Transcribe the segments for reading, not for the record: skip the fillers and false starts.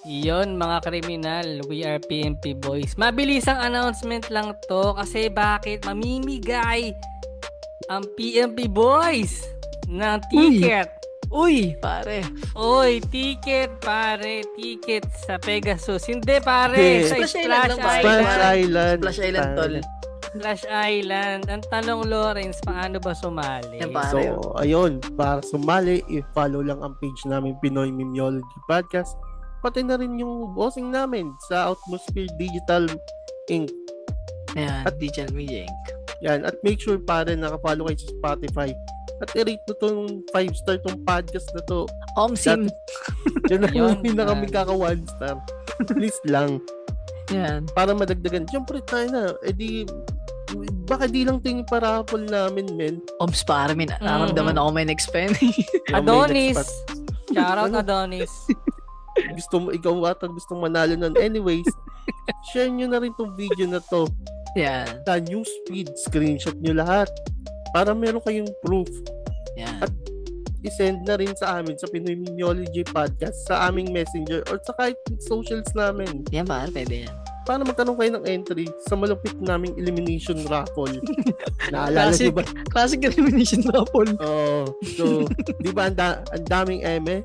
Yon mga kriminal, we are PMP Boys. Mabilisang announcement lang to kasi bakit mamimigay ang PMP Boys ng Uy! ticket. Uy, pare. Oy, ticket pare, ticket sa Pegasus. Hindi Hindi. pare, sa Splash Island Splash lang, pare. Splash Island. Island. Splash Island, tol. Splash Island. Ang tanong, Lawrence, paano ba sumali? Yan, pare. So, ayun, para sumali, i-follow lang ang page namin, Pinoy Mimiology Podcast. Pati na rin yung bossing namin sa Atmosphere Digital Inc. Yan, Digital Media Inc. Yan. At make sure pare nakafollow kayo sa Spotify. At i-rate mo itong 5-star tong podcast na to. Omsim. Yan na Yun, hindi na kami kaka 1-star. Please lang. Yan. Para madagdagan. Siyempre tayo na. Baka di lang tingin parapol namin, men. Oms, pare. Naramdaman ako may next penny. Adonis. May next Shoutout Ano? Adonis. gusto mo, ikaw ata gustong manalo nun. Anyways, share nyo na rin tong video na to. Yan. Sa newsfeed, screenshot nyo lahat. Para meron kayong proof. Yan. I-send na rin sa amin sa Pinoy Mimiology Podcast sa aming messenger or sa kahit socials namin. Yan, pare. Pwede yan. Para magkaroon kayo ng entry sa malupit naming elimination raffle. Naalala nyo ba? Classic elimination raffle. Oo. So, di ba ang daming eme?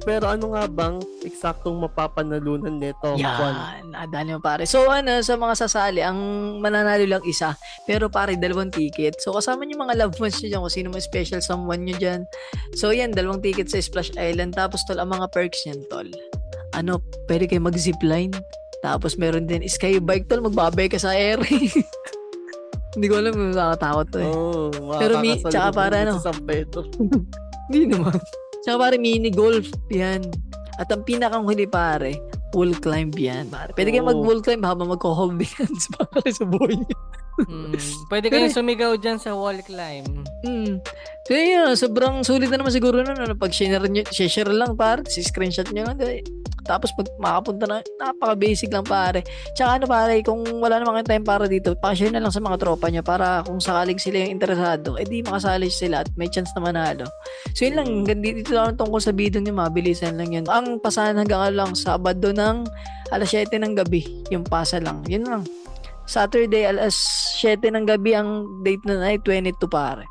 Pero ano nga bang eksaktong mapapanalunan nito? Juan? Yan. Adali mo, pare. So, sa mga sasali, ang mananalo lang isa. Pero, pare, 2 ticket. So, kasama niyo mga loved ones niyo dyan. Kung sino may special someone niyo dyan. So, yan. 2 ticket sa Splash Island. Tapos, tol, ang mga perks niyan, tol. Pwede kayo mag-zipline. Tapos, meron din skybike, tol. Magbabay ka sa air. Hindi ko alam kung nakakatakot to eh. Oo. Pero tsaka para ano? Sa San Pedro. Hindi naman. Tsaka pare, mini golf. Yan. At ang pinakang huli, pare, wall climb yan, pare. Pwede kayo Oo. mag-wall climb habang magko-hold hands pare sa buhay niyo. Pwede kayong sumigaw dyan sa wall climb. So yun, sobrang sulit na naman siguro nun. Pag share lang, pare, screenshot nyo lang. Tapos pag makapunta na, napaka-basic lang, pare. Tsaka pare, kung wala namang time para dito, pa-share na lang sa mga tropa nyo para kung sakaling sila yung interesado, di makasali sila at may chance na manalo. So yun lang, dito lang tungkol sa video nyo, mabilisan lang yun. Ang pasahan hanggang lang, Sabado ng alas 7 ng gabi, yung pasa lang. Yun lang. Saturday, alas 7 ng gabi, ang date na ay 22, pare.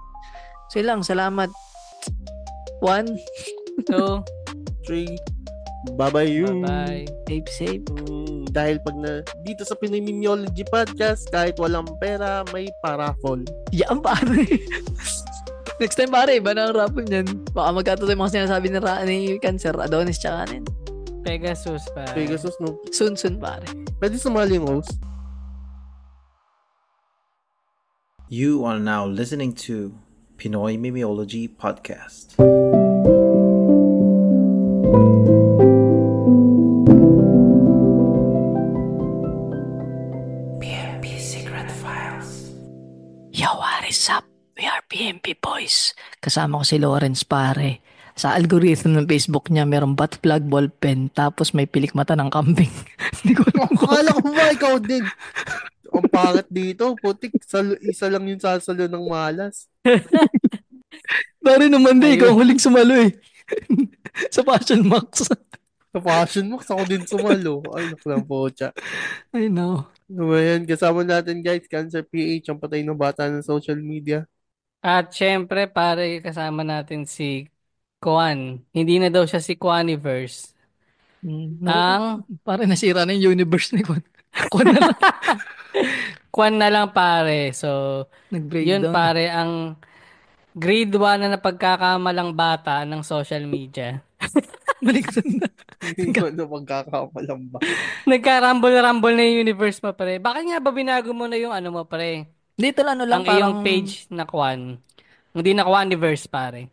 So yun lang, salamat. 1, 2, 3. Bye-bye you. bye-bye. safe. Dahil dito sa Pinoy Mimiology Podcast, kahit walang pera, may paraffol. Yan, pare. Next time, pare, iba na ang raffle niyan. Baka magkatuloy yung mga sinasabi ni Cancer, Adonis, tsaka kanin. Pegasus pa. Pegasus, no? Soon, pare. Pwede sumali yung host. You are now listening to Pinoy Mimiology Podcast. PMP Secret Files. Yo, what is up? We are PMP Boys. Kasama ko si Lawrence, pare. Sa algorithm ng Facebook niya, merong butt plug ballpen, tapos may pilik mata ng kambing. Hindi ko alam kung Akala ko ba ikaw din? Ang pangit dito. Putik, isa lang yung sasalo ng malas. pare naman Ayun. ikaw ang huling sumalo eh. Sa Passion Max. Sa Passion Max, ako din sumalo. Ay, naklang pocha. I know. Ayan, kasama natin guys, Cancer PH, ang patay ng bata ng social media. At syempre, pare, kasama natin si Kwan. Hindi na daw siya si Kwaniverse. Ang Pare nasira na yung universe ni Kwan. Kwan na lang. Kwan na lang, pare. So, yun, Nag-breakdown. pare, ang grade 1 na pagkakamalang bata ng social media. Baliktad na. Hindi ko na magkakamalang ba. Nagka-rumble-rumble na yung universe mo, pare. Bakit nga ba binago mo na yung ano mo, pare? Dito lang Ang iyong page na Kwan. Hindi na Kwaniverse, pare.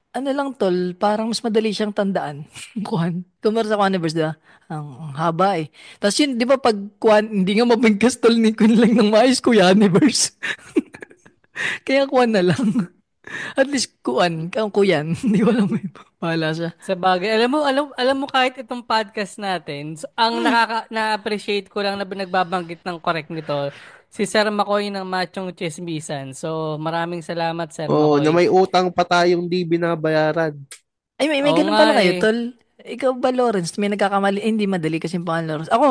Ano lang tol, parang mas madali siyang tandaan. Kwan. Kumara sa Kwaniverse, diba? Ang haba eh. Tapos yun, di ba pag Kwan, hindi nga mabigkas tol ni Kun lang ng maayos, Kuyaniverse. Kaya Kwan na lang. At least Kuan, Kuyan. Hindi ko alam eh. Bahala siya. Sa bagay, alam mo kahit itong podcast natin, ang na-appreciate ko lang na nagbabanggit ng correct nito, si Sir Makoy ng Machong Chismisan. So, maraming salamat, Sir Oo, Makoy. na may utang pa tayong di binabayaran. Ay, may Oo ganun nga pala kayo, eh. tol. Ikaw ba, Lawrence? May nagkakamali? Hindi madali kasi yung pangalan Lawrence. Ako,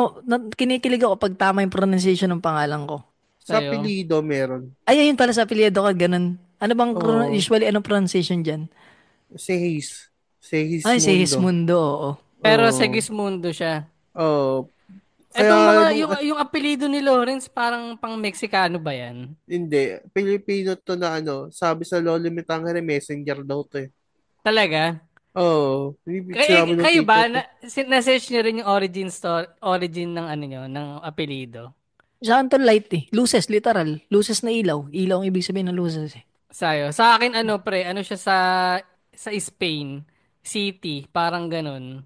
kinikilig ako pag tama yung pronunciation ng pangalan ko. Sa Sa'yo. apelyido meron. Ay, ayun pala sa apelyido ka, ganun. Ano bang, Oo. usually, anong pronunciation dyan? Si Hayes. Si Ay, si Hayesmundo. Hismundo, oo. Pero Oo. Segismundo siya. Oo. Etong Kaya mga, nung yung apelido ni Lawrence, parang pang Mexicano ba yan? hindi, Pilipino to na sabi sa Lolo Mitangere, messenger daw to eh. Talaga? Oo. Sinabi ng Kayo tita ba, ko. na-search nyo rin yung origin ng ano nyo, ng apelido? Sa akin to light eh. Luces, literal. Luces na ilaw. Ilaw ang ibig sabihin ng luces eh. Sa'yo. Sa akin, ano pre, ano siya sa Spain, city, parang ganun.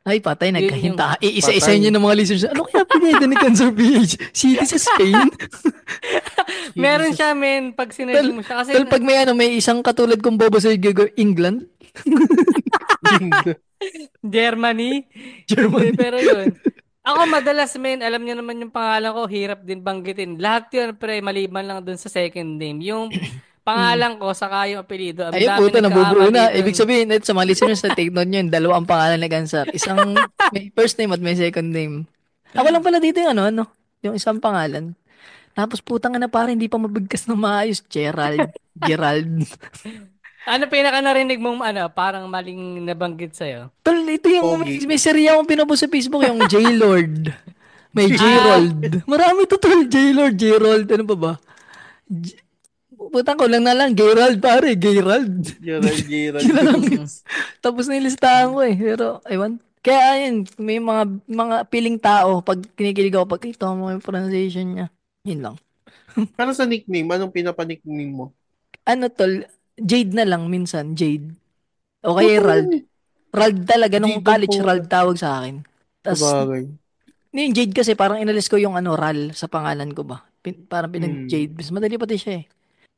Ay, patay, Yun yung, nagkahinta. Iisa-isa Patay. nyo ng mga listeners. Ano kaya pineda ni Cancer PH? City sa Spain? meron Jesus. siya men, pag sinerch Tol, mo siya. Kasi, tol, pag may isang katulad kong bobo sa England, Germany. Hindi, Germany. pero yun. Ako madalas men, alam niyo naman yung pangalan ko, hirap din banggitin. Lahat yun pre, maliban lang dun sa second name. Yung Mm. pangalan ko, saka yung apelido, ang Ayun, dami puta, nabubuo nagkakamali na. Ibig dun. sabihin, ito, sa mga listeners na take note nyo, yun, dalawa ang pangalan ni Cancer. Isang may first name at may second name. Ako lang pala dito yung yung isang pangalan. Tapos putang na pare, hindi pa mabigkas ng maayos. Gerald. Ano pinaka narinig mong ano, parang maling nabanggit sa'yo? Tol, ito yung Pogi. may serya akong pinupost sa Facebook, yung J-Lord. May Ah, J-Rold. Marami to tol. J-Lord, J-Rold. Ano pa ba? Putang ko lang na lang. Gerald pare. Gerald. Gerald, Gerald. Yun na lang. mm. Tapos na yung listahan ko eh. Pero, aywan. Kaya ayun, may mga piling tao pag kinikilig ako pag ito mo yung pronunciation niya. Yun lang. Pero sa nickname, anong pinapa-nickname mo? Ano tol, Jade na lang minsan, Jade. O kaya Putang Rald. ina. Rald talaga, nung Jidong college, puta. Rald tawag sa akin. Tapos, Sabagay. yung Jade kasi parang inalis ko yung Ral sa pangalan ko ba. Parang pinag-Jade. Hmm. Mas madali pati siya eh.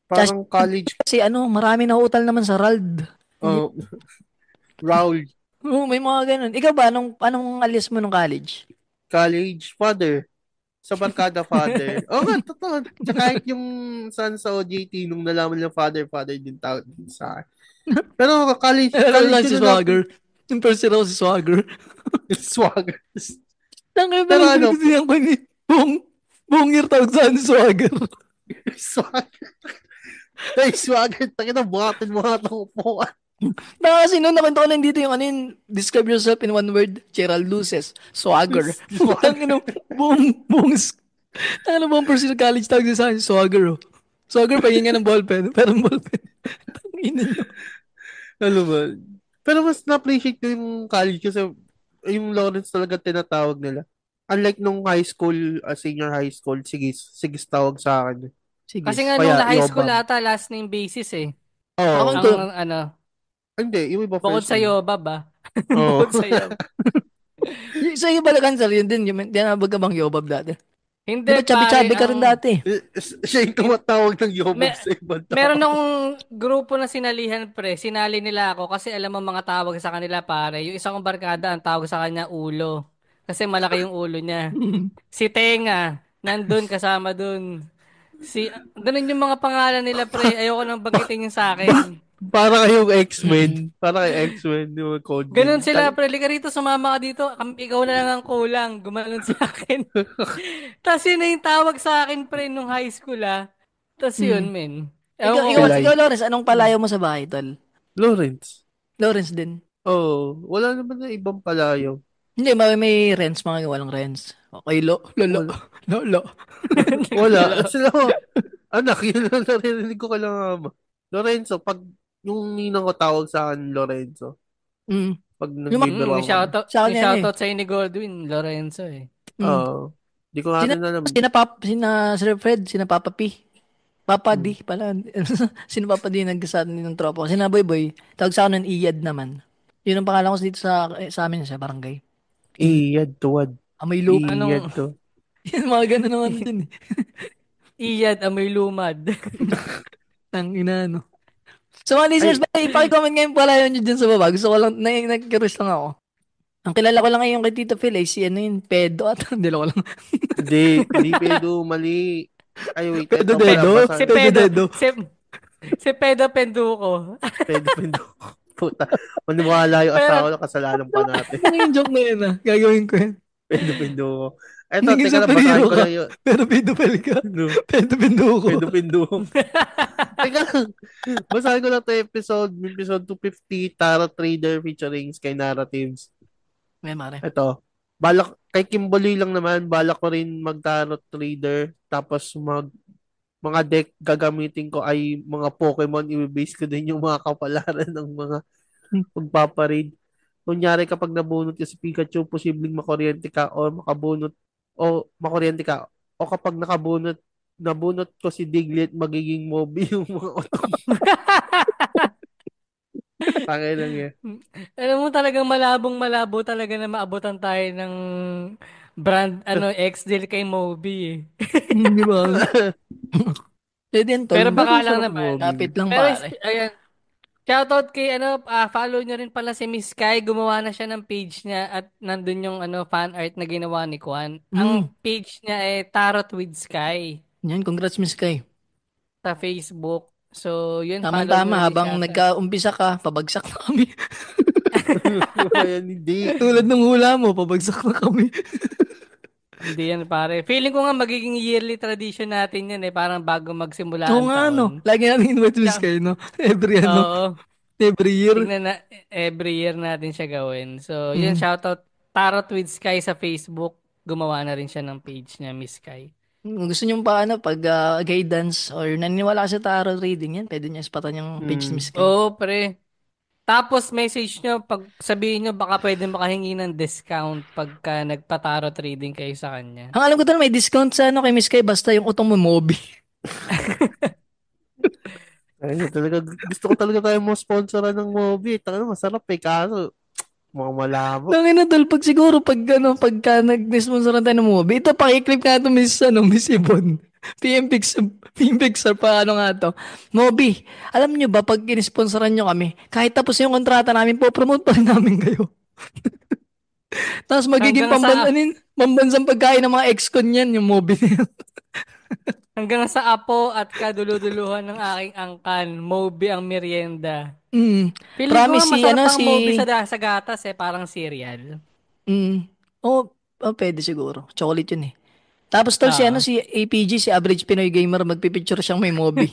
Tsaka Parang college, kasi marami na utal naman sa Rald. uh, Raul, Oo, may mga ganun. Ikaw ba, anong alis mo nung college? college, father. Sa barkada, father. Oo nga, totoo. Tsaka kahit yung son sa OJT, nung nalaman niya father, father din tawag din sa akin. Pero college, Alam college lang ko si na Swagger. Yung first year ako si Swagger. swag. Tangay pa Pero lang pinagsasayan ko ni buong year tawag sa akin si Swagger. swag. Hey, swag. Takin na, buhatin mo nga itong upuan. Kasi noon nakwento ko lang dito yung describe yourself in one word, Gerald Luces, Swagger. Swag. Tangin buong first year college tawag sa akin, Swagger. Oh. Swagger, pahingin ng ballpen. Pero ballpen. Tangin nyo. Ano ba? Pero mas na-appreciate ko yung college kasi yung Lawrence talaga tinatawag nila. Unlike nung high school, senior high school, sige, sige tawag sa akin. Sige. Kasi nga nung Kaya, high school Yobab. ata, last name basis eh. Oo. Ako Ang ko, ano, Hindi, yung iba bukod first sa name. Yobab ah. Oo. Bukod sa Yobab. sa iyo pala cancer, yun din. Di na ka bang Yobab dati? Di Hindi ba pare, chubby-chubby ka rin dati? Siya yung tumatawag ng Yobab me, sa ibang meron tao. akong grupo na sinalihan pre, sinali nila ako kasi alam mo mga tawag sa kanila pare. Yung isang kong barkada, ang tawag sa kanya ulo. Kasi malaki yung ulo niya. Si Tenga, nandun kasama dun. Ganun yung mga pangalan nila pre. Ayoko nang banggitin yung sa akin. Para kayong X-Men. Para kayong X-Men, yung code Ganun name. sila pre. Liga rito, sumama ka dito. Ikaw na lang ang kulang. Gumanon sa akin. Tapos yun na yung tawag sa akin pre nung high school ah. Tapos Hmm. yun men. Ewan Ikaw, ko ikaw, kung... Pilay. ikaw, Lawrence, anong palayo mo sa bahay, tol? Lawrence. Lawrence din. Oh, wala naman na ibang palayo. Hindi, may rents, mga walang rents. Okay, lolo, Wala. lolo. Wala. Sila ko, anak, yun lang narinig ko kailang ama. Lorenzo, pag yung ninang ko tawag sa akin, Lorenzo. Mm. Pag Yung mga, nagbibiruan kami. sa Yung kanya, shoutout sa'yo ni Godwin, Lorenzo eh. Mm. Di ko nga Sina, rin alam. Sir Fred, sina Papa P. Papa Hmm. D pala. Sino Papa D nagkasama ng tropa ko. Sina Boy Boy. Tawag sa akin ng Iyad naman. Yun ang pangalan ko dito sa amin sa barangay. Iyad tuwad. Amoy lupa. Iyad Anong to. Yung mga ganun naman din eh. iyad, amoy lumad. Tang ina, no. So mga listeners, Ay, ba, ipakicomment ngayon pala yun dyan sa baba. Gusto ko lang, nag-curious lang ako. Ang kilala ko lang ngayon kay Tito Phil ay si yung Pedo at hindi ko lang. hindi pedo, mali. Ay, wait, Pedo ito pala, Dedo? Si basahin. Pedo Pedro, Dedo. si Pedro Penduko. Pedo. Puta, maniwala yung Pero, asawa na kasalanan pa natin. Ano yung joke na yun Gagawin ko yan. Pindo-pindo ko. Eto, Naging teka na, basahin superhero ko ka, lang yung, pero pedophile ka. ano, Pedo-pindo ko. pindo-pindo ko. Teka lang, basahin ko lang ito episode 250, Tarot Trader featuring Sky Narratives. May mare. Ito, kay Kimberly lang naman, balak ko rin mag-tarot trader, tapos mga deck gagamitin ko ay mga Pokemon, i-base ko din yung mga kapalaran ng mga magpaparead. Kunyari kapag nabunot ka si Pikachu, posibleng makuryente ka makuryente ka. O kapag nabunot ko si Diglett, magiging Moby yung mga tangay lang yan. alam mo talagang malabong-malabo talaga na maabutan tayo ng brand, X-Deal kay Moby eh. Di ba? Pwede yan, tol. Pero baka Ganun lang sarap naman. Moby. Kapit lang, Pero, pare. ayan, shoutout kay, follow nyo rin pala si Miss Sky. Gumawa na siya ng page niya at nandun yung, fan art na ginawa ni Kwan. Ang page niya ay Tarot with Sky Yan, congrats, Miss Kai. sa Facebook. So, yun, follow nyo Tamang-tama, rin habang siya. nagka-umpisa ka, pabagsak na kami. Ayan, hindi. Tulad ng hula mo, pabagsak na kami. Hindi yan, pare. Feeling ko nga magiging yearly tradition natin yan eh. Parang bago magsimula Oo ang nga, no. taon. Lagi natin invite Miss Kai, no. Oo. Every year. Tingnan na, every year natin siya gawin. So, yun, Mm. shoutout Tarot with Sky sa Facebook. Gumawa na rin siya ng page niya, Miss Sky. Kung gusto nyo pa, pag guidance or naniniwala ka sa tarot reading yan, pwede nyo ispatan yung page ni Miss Kai. Oo, pre. Tapos message nyo, pag sabihin nyo, baka pwede makahingi ng discount pagka nagpa-tarot reading kayo sa kanya. Ang alam ko talaga may discount sa kay Miss Kai basta yung utong mo Moby. Ayun, talaga, gusto ko talaga tayo mo sponsoran ng Moby. Talaga masarap kaso mga malabo. Langin na tol, pag siguro, pagka nag-sponsoran tayo ng Moby, ito pakiklip nga ito, Miss Yvonne. PM Pixar pa nga to. Moby, alam nyo ba, pag in-sponsoran nyo kami, kahit tapos yung kontrata namin, po-promote pa rin namin kayo. Tapos magiging pambansang pagkain ng mga ex-con yan, yung Moby na yan. Hanggang sa apo at kaduluduluhan ng aking angkan, Moby ang merienda. Mm. Feeling ko nga Promise masarap ang Moby sa gatas parang cereal. Oh, pwede siguro. Chocolate yun eh. Tapos tol, si APG, si Average Pinoy Gamer, magpipicture siyang may Moby.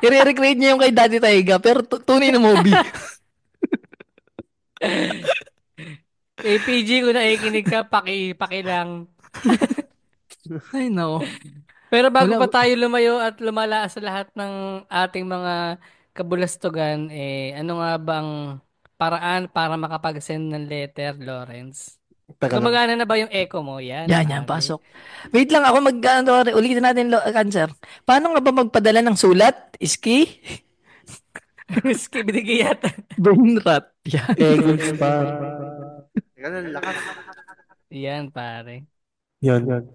I-recreate niya yung kay Daddy Taiga, pero tunay na Moby. APG, kung nakikinig ka, paki lang. Ay, no. Pero bago Wala. pa tayo lumayo at lumala sa lahat ng ating mga kabulastugan, ano nga bang paraan para makapag-send ng letter, Lawrence? Taga lang. Gumagana na ba yung echo mo? Yan, Yan, pare. pasok. Wait lang, ako ulitin natin, Cancer. Paano nga ba magpadala ng sulat? Iski? Miski, binigay yata. Brain rot. Yan. Ego spam. Teka lang, lakas. Yan, pare. Yan.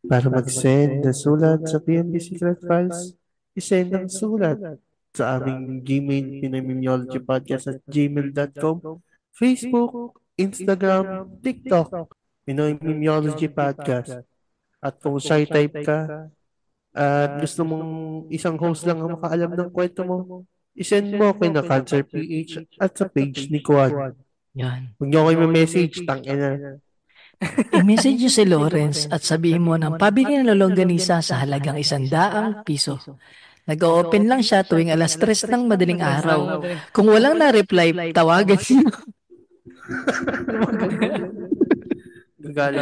Para mag-send ng sulat sa PNP Secret Files, isend ang sulat sa aming Gmail, Pinoy Podcast at gmail.com, Facebook, Instagram, TikTok, Pinoy Mimology Podcast. At kung shy type ka at gusto mong isang host lang ang makaalam ng kwento mo, isend mo kay na Cancer PH at sa page ni Kwan. Yan. Huwag niyo kayo may-message, tangina. I-message nyo si Lawrence at sabihin mo ng pabili ng longganisa sa halagang 100 piso. Nag-open lang siya tuwing alas 3 ng madaling araw. Kung walang na-reply, tawagan niyo. Gagala.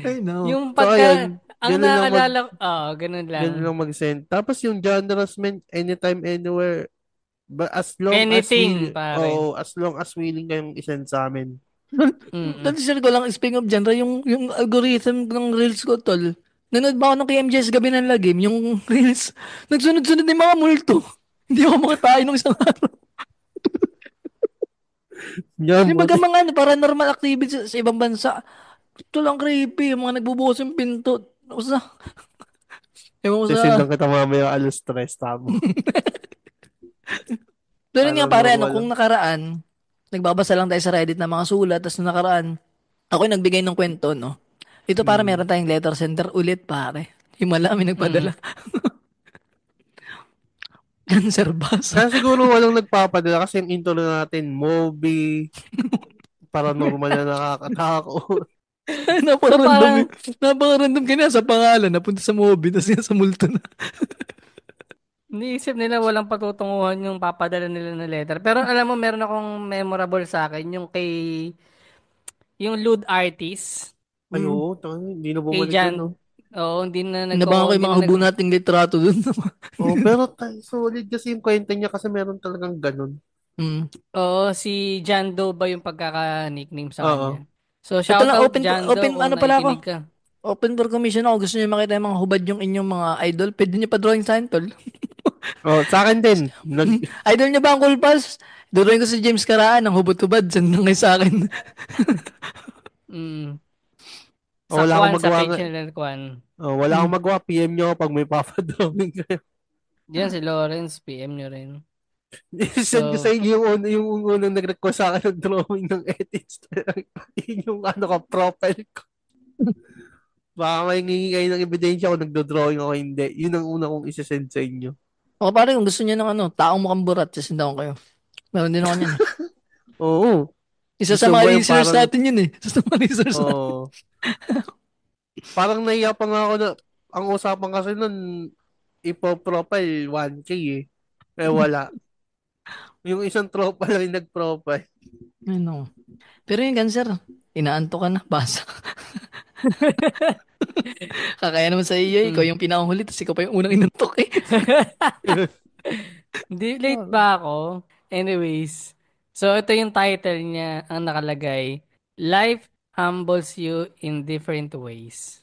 Ay, no. Yung So, ayun. ang Ganun lang naalala ko, ganun lang. Ganun lang mag-send. Tapos yung genres, man, anytime, anywhere. But as long Anything, as pare. as long as willing kayong isend sa amin. Share ko lang, speaking of genre, yung algorithm ng Reels ko, tol. Nanood ba ako ng kay MJS Gabi ng Lagim, yung Reels, nagsunod-sunod yung mga multo. Hindi ako makatayin ng isang araw. Yan, Yung baga mga paranormal activity sa ibang bansa, ito lang creepy, yung mga nagbubukas yung pinto. Tapos na, ewan ko sisend sa... lang kita mamaya alas 3, tama. Pero nga pare, Paranormal. kung nakaraan, nagbabasa lang tayo sa Reddit ng mga sulat, tapos nung nakaraan, ako yung nagbigay ng kwento, no? Ito para meron tayong letter sender ulit, pare. Himala, may nagpadala. Cancer basa. Kaya siguro walang nagpapadala kasi yung intro natin, Moby, paranormal na nakakatakot. So Napaka-random parang, yun. Napaka-random kanya sa pangalan. Napunta sa movie, tapos yan sa multo na. niisip nila walang patutunguhan yung papadala nila na letter. Pero alam mo, meron akong memorable sa akin, yung Lewd Artist, Ay, Mm. oo, hindi na kay bumalik yun, no? Jan. Oo, Inabangan ko yung hindi mga na hubo nating litrato dun. Oh, pero solid kasi yung kwento niya kasi meron talagang ganun. mm. Oo, si Jan Doe ba yung pagkaka-nickname sa Oo. kanya? So, Ito lang, shoutout Jan Doe kung ano pala ako. nakikinig ka. Open for commission ako. Gusto niyo makita yung mga hubad yung inyong mga idol. Pwede niyo pa drawing sa akin, tol. Oh, sa akin din. Idol niyo ba ang Cool Pals? Drawing ko si James Karaan, ang hubad-hubad. Send lang kayo sa akin. Mm. Sa Wala akong Kwan, sa magawa nga. page nila ng Kwan. Wala Mm. akong magawa. PM nyo ako pag may papadrawing kayo. Diyan si Lawrence, PM nyo rin. Send ko sa So, inyo yung unang nag-request sa akin ng drawing ng edits. Yun yung ano ka, profile ko. Baka may ngingi kayo ng ebidensya kung nagdo-drawing ako hindi. Yun ang una kong isasend sa inyo. O pare, kung gusto niyo ng ano, taong mukhang burat, sasindahan ko kayo. Meron din ako niyan eh. Oo. Isa Gusto sa mo mga ba yung research parang, natin yun eh. Isa sa mga research natin. oh, parang naiya pa nga ako na, ang usapan kasi nun, ipo-profile 1K eh. Eh wala. Yung isang tropa lang yung nag-profile. Ano. Pero yung cancer, inaanto ka na, basa. Kakaya naman sa iyo, ikaw mm. yung pinakahuli, tapos ikaw pa yung unang inantok eh. Di, late ba ako? Anyways, so ito yung title niya, ang nakalagay. Life humbles you in different ways.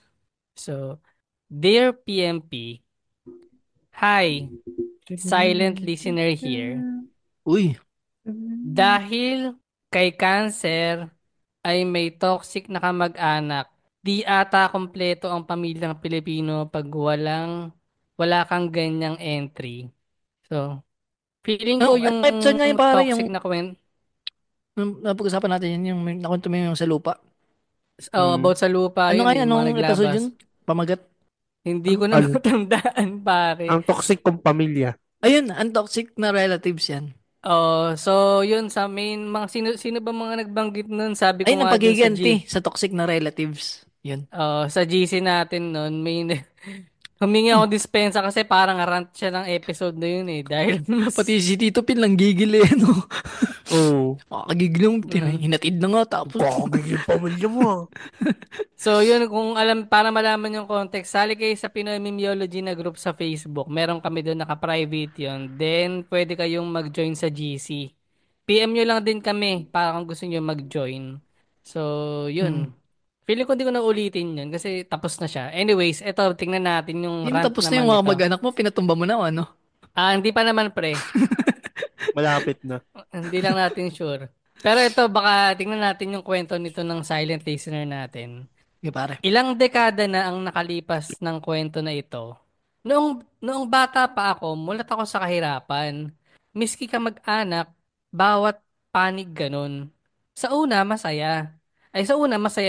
So, Dear PMP, Hi, silent listener here. Uy, Dahil kay cancer ay may toxic na kamag-anak, di ata kompleto ang pamilyang Pilipino pag wala kang ganyang entry. So, feeling ko ano yung episode nga yung pare, toxic na yung napag-usapan natin yan, yung nakwento mo yung sa lupa. Hmm. about sa lupa Ano yun nga eh, yan, mga anong episode yun? naglabas. Pamagat. Hindi ko na Ano? matandaan, pare. Ang toxic kong pamilya. Ayun, ang toxic na relatives yan. Oh, so yun sa main mga sino ba mga nagbanggit nun? Sabi ko Ayun, ang nga dun sa pagiganti sa toxic na relatives. Yun. Sa GC natin nun, humingi ako dispensa kasi parang rant siya ng episode na yun eh. Dahil Pati mas, si Tito Pin lang gigil eh, no? Oo. Makakagigil yung mm. hinatid na nga tapos. Kakagay yung pamilya mo ah. So yun, kung alam, para malaman yung context, sali kayo sa Pinoy Memeology na group sa Facebook. Meron kami doon, naka-private yun. Then, pwede kayong mag-join sa GC. PM nyo lang din kami para kung gusto nyo mag-join. So, Hmm. yun. Feeling ko hindi ko na ulitin yun kasi tapos na siya. Anyways, eto, tingnan natin yung Yun, rant tapos na yung naman mga nito. mag-anak mo, pinatumba mo na, ano? Hindi pa naman pre. Malapit na. Hindi lang natin sure. Pero ito, baka tingnan natin yung kwento nito ng silent listener natin. Okay, pare. Ilang dekada na ang nakalipas ng kwento na ito. Noong bata pa ako, mulat ako sa kahirapan. Miski ka mag-anak, bawat panig ganun. Sa una, masaya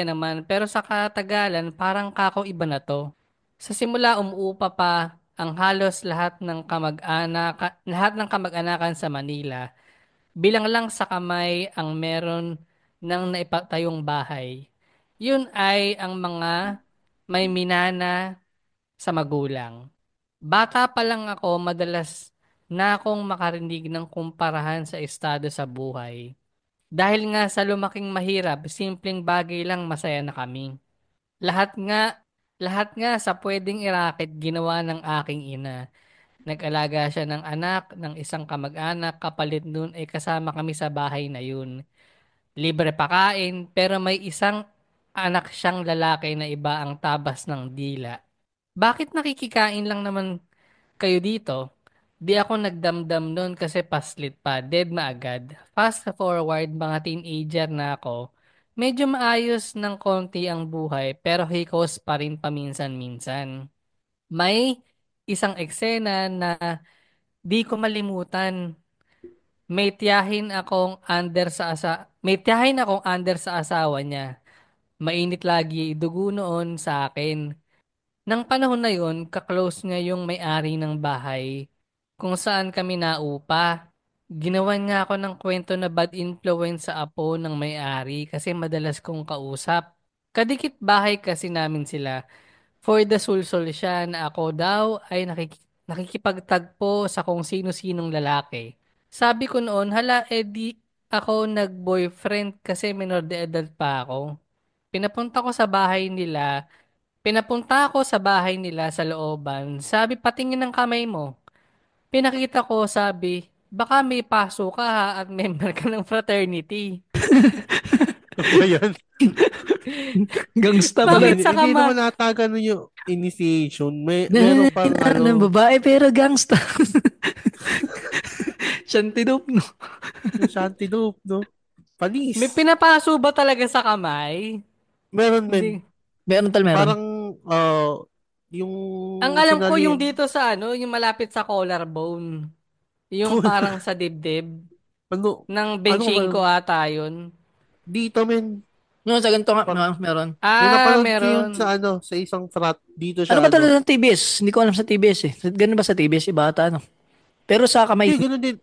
naman, pero sa katagalan, parang kako iba na to. Sa simula, umuupa pa ang halos lahat ng kamag-anakan sa Manila. Bilang lang sa kamay ang meron ng naipatayong bahay. Yun ay ang mga may minana sa magulang. Bata pa lang ako, madalas na akong makarinig ng kumparahan sa estado sa buhay. Dahil nga sa lumaking mahirap, simpleng bagay lang masaya na kami. Lahat nga, lahat nga sa pwedeng irakit ginawa ng aking ina. Nag-alaga siya ng anak, ng isang kamag-anak, kapalit nun ay kasama kami sa bahay na yun. Libre pakain, pero may isang anak siyang lalaki na iba ang tabas ng dila. Bakit nakikikain lang naman kayo dito? Di ako nagdamdam nun kasi paslit pa, dead na agad. Fast forward, mga teenager na ako. Medyo maayos ng konti ang buhay, pero hikos pa rin paminsan-minsan. May isang eksena na di ko malimutan. May tiyahin akong under sa asawa niya. Mainit lagi dugo noon sa akin. Nang panahon na yun, kaklose niya yung may-ari ng bahay. kung saan kami naupa. Ginawan nga ako ng kwento na bad influence sa apo ng may-ari kasi madalas kong kausap. Kadikit bahay kasi namin sila. For the sulsol siya na ako daw ay nakikipagtagpo sa kung sino-sinong lalaki. Sabi ko noon, hala, edi ako nag-boyfriend kasi minor de edad pa ako. Pinapunta ko sa bahay nila, Pinapunta ako sa bahay nila sa looban. Sabi, patingin ng kamay mo. Pinakita ko, sabi, baka may paso ka ha at member ka ng fraternity. Ano ba yan? Gangsta pala. Bakit Hindi, sa hindi kama? naman nata ganun yung initiation. Meron pang Kailangan ng babae pero gangsta. Shantidope, no? shanty dope, no? May Panis. pinapaso ba talaga sa kamay? Meron, men. Hindi. Meron. Parang, yung Ang alam ko yung sinali, dito sa yung malapit sa collarbone. Yung parang sa dibdib. ano, Ng ano ba benching yun? ko ata yun. Dito, men. No, sa ganito nga, Par- meron. May Ah, napanood ko yun meron. sa isang frat. Dito Ano ba siya, talaga ng TBS? Hindi ko alam sa TBS eh. Ganun ba sa TBS? Iba ata, ano? Pero sa kamay, Hindi, ganun din.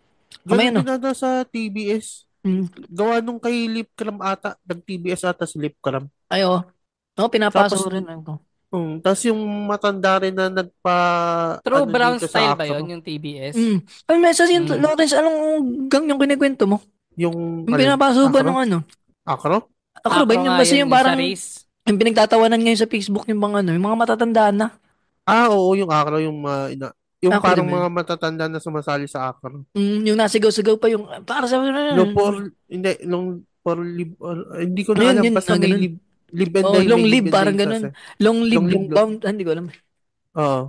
kamay Ganun ano? din ata sa TBS. Mm. Gawa nung kay Lip Cram ata. Nag-TBS ata si Lip Cram. Ay, oo. Oo, pinapasok Tapos, rin. Ano. tapos yung matanda rin na True ano brown dito style sa ba yon Acro. yung TBS? Mm. Ay, may isa yung Mm. Lawrence, anong gang yung kinikwento mo? Yung, Yung alin? pinapasok ba nung Acro? ano? Acro? Ako ba Acro yun? nga Basta yun, yung yung sa parang, race. yung pinagtatawanan ngayon sa Facebook yung mga ano, yung mga matatandaan na. Oo, yung Acro, yung Ako parang din mga yun. matatanda na sumasali sa Acro. Yung nasigaw-sigaw pa yung, para sa No, hindi, for live, hindi ko na Ayun, alam. yun, Basta may ganun. live and Oh, die, long may live live, and die parang sa ganun. Long live, long live, long bound. Hindi ko alam. oo.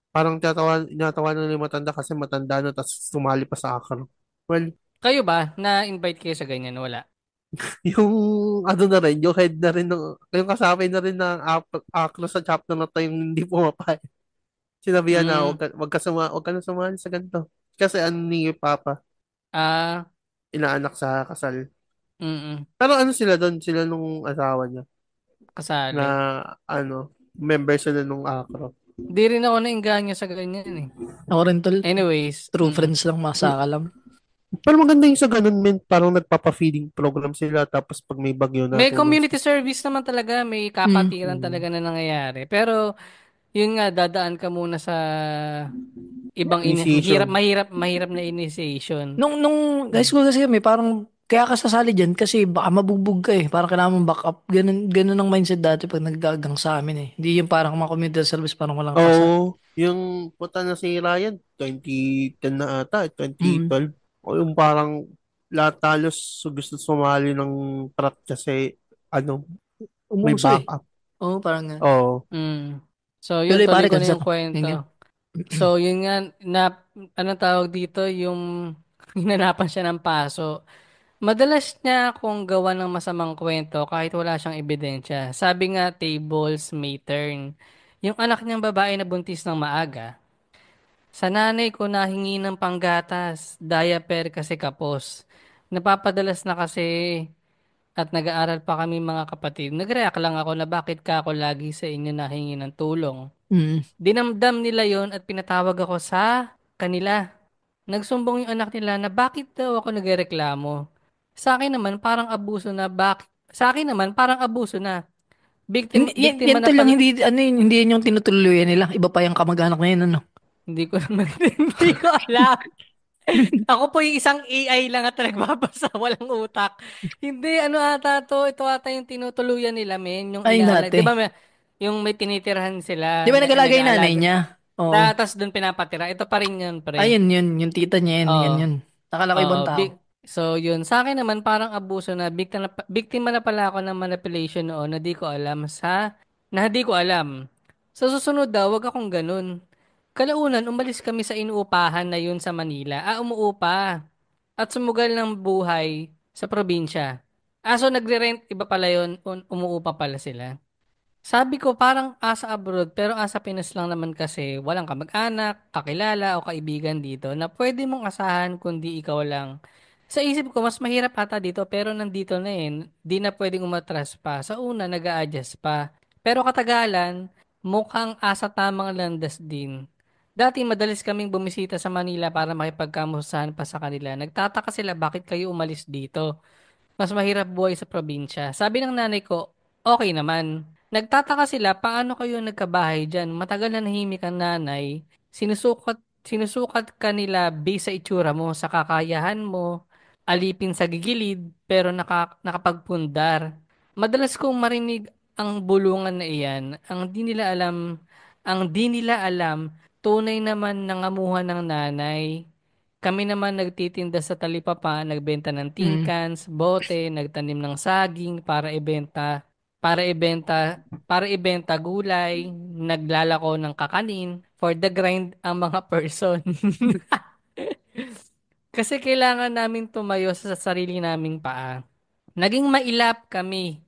Parang tinatawanan nila yung matanda kasi matanda na tapos sumali pa sa Acro. Well, Kayo ba, na-invite kayo sa ganyan? Wala. yung ano na rin, yung head na rin yung kasabay na rin ng Acro sa chapter na to yung hindi pumapayag. Sinabihan na, Mm. wag ka na sumali sa ganito. Kasi ano ni Papa, Ah, inaanak sa kasal. mm, Pero ano sila doon, sila nung asawa niya, na kasali. member sila nung Acro. Di rin ako nainganyo sa ganyan eh. Ako rin tol. Anyways, True friends lang, masaka lang. Pero maganda yung sa ganun, men, parang nagpapa-feeding program sila tapos pag may bagyo may natulong sila. community service naman talaga, may Mm. kapatiran Mm. talaga na nangyayari. Pero, yun nga, dadaan ka muna sa Initiation. mahirap na initiation. Nung high school kasi kami, parang kaya ka sasali dyan kasi baka mabubog ka eh. Parang kailangan mong backup. Ganun ang mindset dati pag naggagang sa amin eh. Hindi yung parang mga community service parang walang kwasa. Oo, yung puta na si Ryan, 2010 na ata, Mm. 2012. O yung parang lahat talos gusto sumali ng prat kasi may Umuso eh. backup. Oo, parang Oo. Mm. So, yun, tuloy tuloy pare ko na cancer. yung Ganyan. kwento. So, yun nga, anong tawag dito, yung hinanapan siya ng paso. Madalas niya akong gawa ng masamang kwento kahit wala siyang ebidensya. Sabi nga, tables may turn. Yung anak niyang babae na buntis ng maaga, sa nanay ko nahingi ng panggatas, diaper kasi kapos. Napapadalas na kasi at nag-aaral pa kami mga kapatid. Nag-react lang ako na bakit ka ako lagi sa inyo nahingi ng tulong. Mm. Dinamdam nila yon at pinatawag ako sa kanila. Nagsumbong yung anak nila na bakit daw ako nagreklamo. Sa akin naman parang abuso na. Hindi, Biktima yan na tol, yung pala. hindi yan yung tinutuluyan nila. Iba pa yung kamag-anak na yun, ano? Hindi ko naman, hindi ko alam. Ako po yung isang AI lang at nagbabasa, walang utak. Hindi, ano ata to, ito ata yung tinutuluyan nila, men, yung Ay, inaalag. dati. 'Di ba, yung may tinitirhan Di sila, ba nag-alagay nanay nag-aalaga. niya? Oo. Tapos doon pinapatira. Ito pa rin yun, pre. Ayun, yun. Yung tita niya yan. Yan, Oo. yun. Nakalaki Oo. ibang tao. So, yun. Sa akin naman, parang abuso na. Biktima na pala ako ng manipulation noon na di ko alam. Sa susunod daw, wag akong ganun. Kalaunan, umalis kami sa inuupahan na yun sa Manila. Umuupa. At sumugal ng buhay sa probinsya. So nagre-rent, iba pala yun. Umuupa pala sila. Sabi ko parang asa abroad pero asa Pinas lang naman kasi walang kamag-anak, kakilala o kaibigan dito na pwede mong asahan kundi ikaw lang. Sa isip ko mas mahirap ata dito pero nandito na eh. Di na pwedeng umatras pa. Sa una nag-a-adjust pa. Pero katagalan, mukhang asa tamang landas din. Dati madalas kaming bumisita sa Manila para makipagkamustahan pa sa kanila. Nagtataka sila bakit kayo umalis dito. Mas mahirap buhay sa probinsya. Sabi ng nanay ko, okay naman. Nagtataka sila paano kayo nagkabahay dyan. Matagal na nahimik ang nanay. Sinusukat ka nila based sa itsura mo, sa kakayahan mo, alipin sa gigilid, pero nakapagpundar. Madalas kong marinig ang bulungan na iyan. Ang di nila alam, tunay naman nangamuhan ng nanay. Kami naman nagtitinda sa talipapa, nagbenta ng tin Mm. cans, bote, nagtanim ng saging para ibenta gulay, naglalako ng kakanin, for the grind ang mga person. Kasi kailangan namin tumayo sa sarili naming paa. Naging mailap kami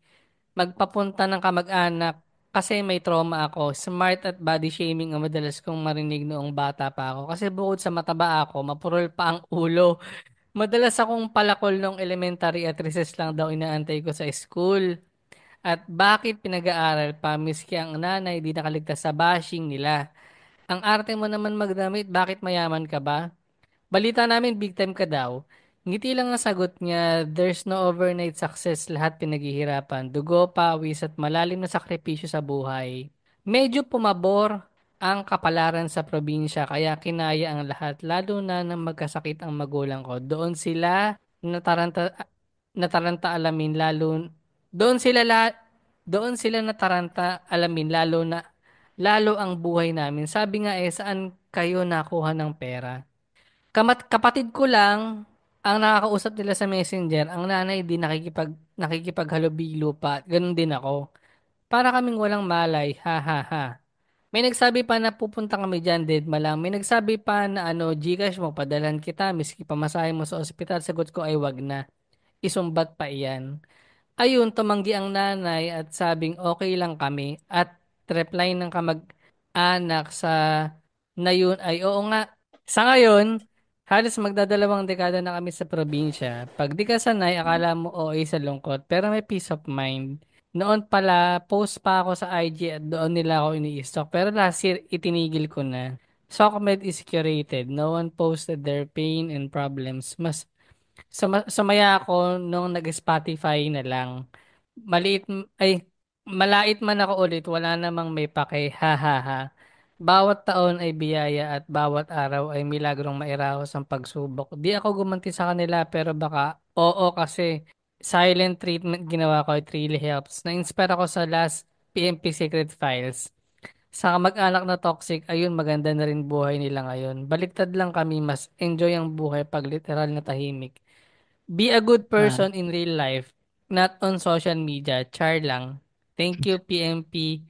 magpapunta ng kamag-anak kasi may trauma ako. Smart at body shaming ang madalas kong marinig noong bata pa ako. Kasi bukod sa mataba ako, mapurol pa ang ulo. Madalas akong palakol nung elementary at recess lang daw inaantay ko sa school. At bakit pinag-aaral pa miski ang nanay di nakaligtas sa bashing nila? Ang arte mo naman magdamit, bakit mayaman ka ba? Balita namin big time ka daw. Ngiti lang ang sagot niya, there's no overnight success, lahat pinaghihirapan. Dugo, pawis at malalim na sakripisyo sa buhay. Medyo pumabor ang kapalaran sa probinsya kaya kinaya ang lahat lalo na nang magkasakit ang magulang ko. Nataranta alamin lalo doon sila la, doon sila nataranta alamin lalo ang buhay namin. Sabi nga saan kayo nakuha ng pera? Kapatid ko lang ang nakakausap nila sa Messenger. Ang nanay di nakikipaghalubilo pa. Ganun din ako. Para kaming walang malay. Ha ha ha. May nagsabi pa na pupunta kami dyan, dead malang. May nagsabi pa na Gcash mo, padalan kita, miski pamasahe mo sa ospital. Sagot ko ay wag na. Isumbat pa iyan. Ayun, tumanggi ang nanay at sabing okay lang kami. At reply ng kamag-anak na yun ay oo nga. Sa ngayon, halos magdadalawang dekada na kami sa probinsya. Pag di ka sanay, akala mo OA sa lungkot, pero may peace of mind. Noon pala, post pa ako sa IG at doon nila ako ini-stalk. Pero last year, itinigil ko na. SOCMED is curated. No one posted their pain and problems. Mas sumaya ako nung nag-Spotify na lang. Maliit, ay, malait man ako ulit, wala namang may pake, ha ha ha. Bawat taon ay biyaya at bawat araw ay milagrong mairaos ang pagsubok. Di ako gumanti sa kanila pero baka oo kasi silent treatment ginawa ko, it really helps. Na-inspire ako sa last PMP Secret Files. Sa kamag-anak na toxic, ayun maganda na rin buhay nila ngayon. Baliktad lang kami, mas enjoy ang buhay pag literal na tahimik. Be a good Ah. person in real life, not on social media. Char lang. Thank you, PMP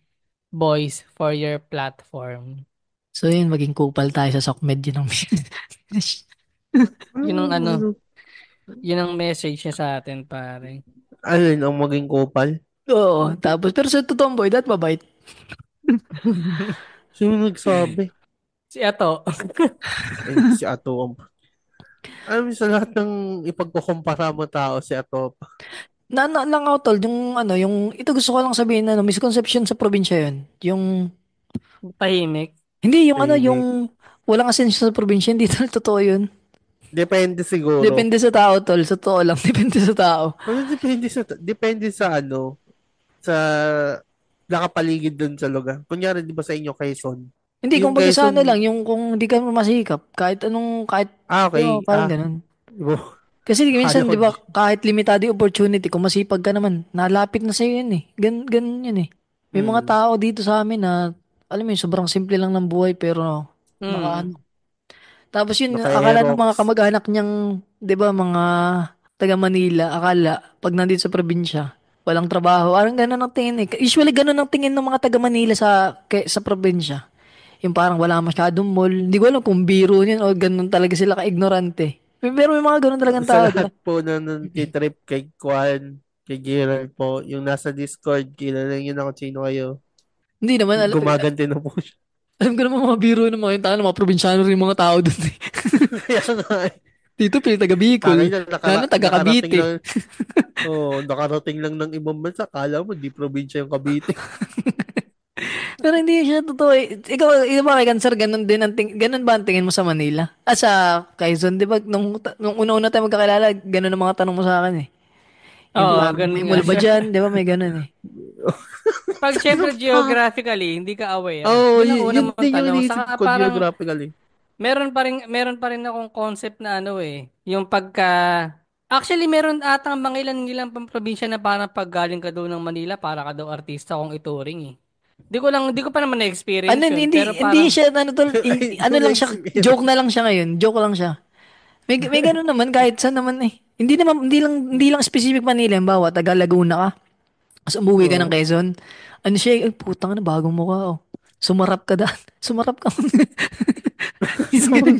Boys, for your platform. So yun, maging kupal tayo sa SOCMED yun ang Yun ang yun ang message niya sa atin, pare. Alin ang maging kupal? Oo, tapos pero sa totoong boy, that mabait. Sino nagsabi? Si Ato. Si Ato ang... Alam mo, sa lahat ng ipagkukumpara mo tao, si Ato. Lang ako tol, yung ito gusto ko lang sabihin misconception sa probinsya yun. Yung Tahimik. hindi yung Tahimik. walang asensyon sa probinsya, hindi tol totoo yun. Depende siguro. Depende sa tao tol, sa totoo lang, depende sa tao. Ano depende sa ano, sa nakapaligid dun sa lugar. Kunyari, di ba sa inyo, Quezon? Hindi, Yung kung baga sa Quezon, lang, yung kung hindi ka masikap, okay, parang ganun. Ibo, Kasi kala minsan, ko, di ba, kahit limitado yung opportunity, kung masipag ka naman, nalapit na sa'yo yun eh. Ganun yun eh. May mga hmm, tao dito sa amin na, alam mo yun, sobrang simple lang ng buhay, pero Mm. tapos yun, akala ng mga naka-Aerox. kamag-anak niyang, 'di ba, mga taga Manila, akala pag nandito sa probinsya, walang trabaho. Parang ganun ang tingin eh. Usually ganun ang tingin ng mga taga Manila sa probinsya. Yung parang wala masyadong mall. Hindi ko alam kung biro yun o ganun talaga sila ka-ignorante. Pero may mga ganun talagang Sa tao, di lahat ba? po na nag-trip kay Kwan, kay Gerald po, yung nasa Discord, kilala niyo na kung sino kayo. Hindi naman, Gumaganti na po siya. alam ko naman mga biro ng mga yung tao, mga probinsyano rin yung mga tao doon eh. Kaya nga, Dito, pili taga tagay Bicol. na Lalo, taga nakarating Cavite. lang, nakarating lang ng ibang bansa. Kala mo, di probinsya yung Cavite. Pero hindi siya totoo eh. Ikaw ba kay Cancer, ganun din ganun ba ang tingin mo sa Manila? Sa Quezon, di ba? Nung una-una tayo magkakilala, ganun ang mga tanong mo sa akin eh. Yung Oo, parang may ganun nga mall ba siya. dyan? Di ba may ganun eh. Pag Ano syempre pa? geographically, hindi ka aware. Oh, Yun ang una yun mong din yung tanong. iniisip Saka ko parang geographically. meron pa rin akong concept na ano eh, yung pagka actually meron atang mga ilan pang probinsya na parang pag galing ka daw ng Manila, para ka daw artista kung ituring eh. Di ko pa naman Ano, na-experience yun, pero hindi parang siya, ano tol, Ay, ano yung lang siya, joke experience. na lang siya ngayon. Joke lang siya. May ganun naman, kahit saan naman eh. Hindi lang specific Manila. Halimbawa, taga Laguna ka. Tapos umuwi ka ng Oo. Quezon. Ano siya, ay putang na, bagong mukha oh. Sumarap ka daan. Sumarap ka. Ganun So, yun.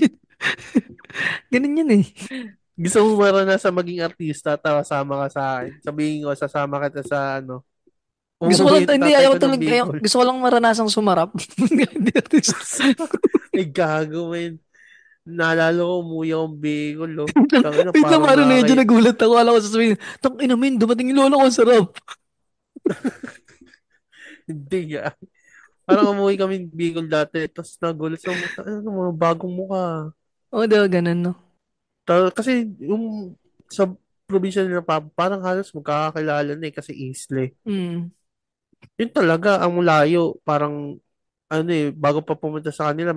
Ganun yun eh. gusto mo maranasan maging artista, tawa sama ka sa akin. Sabihin ko, sasama kita sa ano. Gusto ko lang, Umuwi yung hindi, tatay ayaw ko ng tulog, Bicol. gusto ko lang maranasang sumarap. Hindi artist. Ay, gago, man. Naalala ko, umuwi akong Bicol, oh. Tangina, Bigla parang maro na yun, nakakaya. nagulat ako. Alam ko sasabihin, tang ina min, dumating yung lola ko, ang sarap. Hindi, ah. Parang umuwi kami ng Bicol dati. Tapos nagulat sa ano, mga bagong mukha. Oo, diba, ganun, no? Kasi yung sa probinsya nila, parang halos magkakakilala na eh, kasi Isle. Mm. Yun talaga, ang layo. Parang, ano eh, bago pa pumunta sa kanila,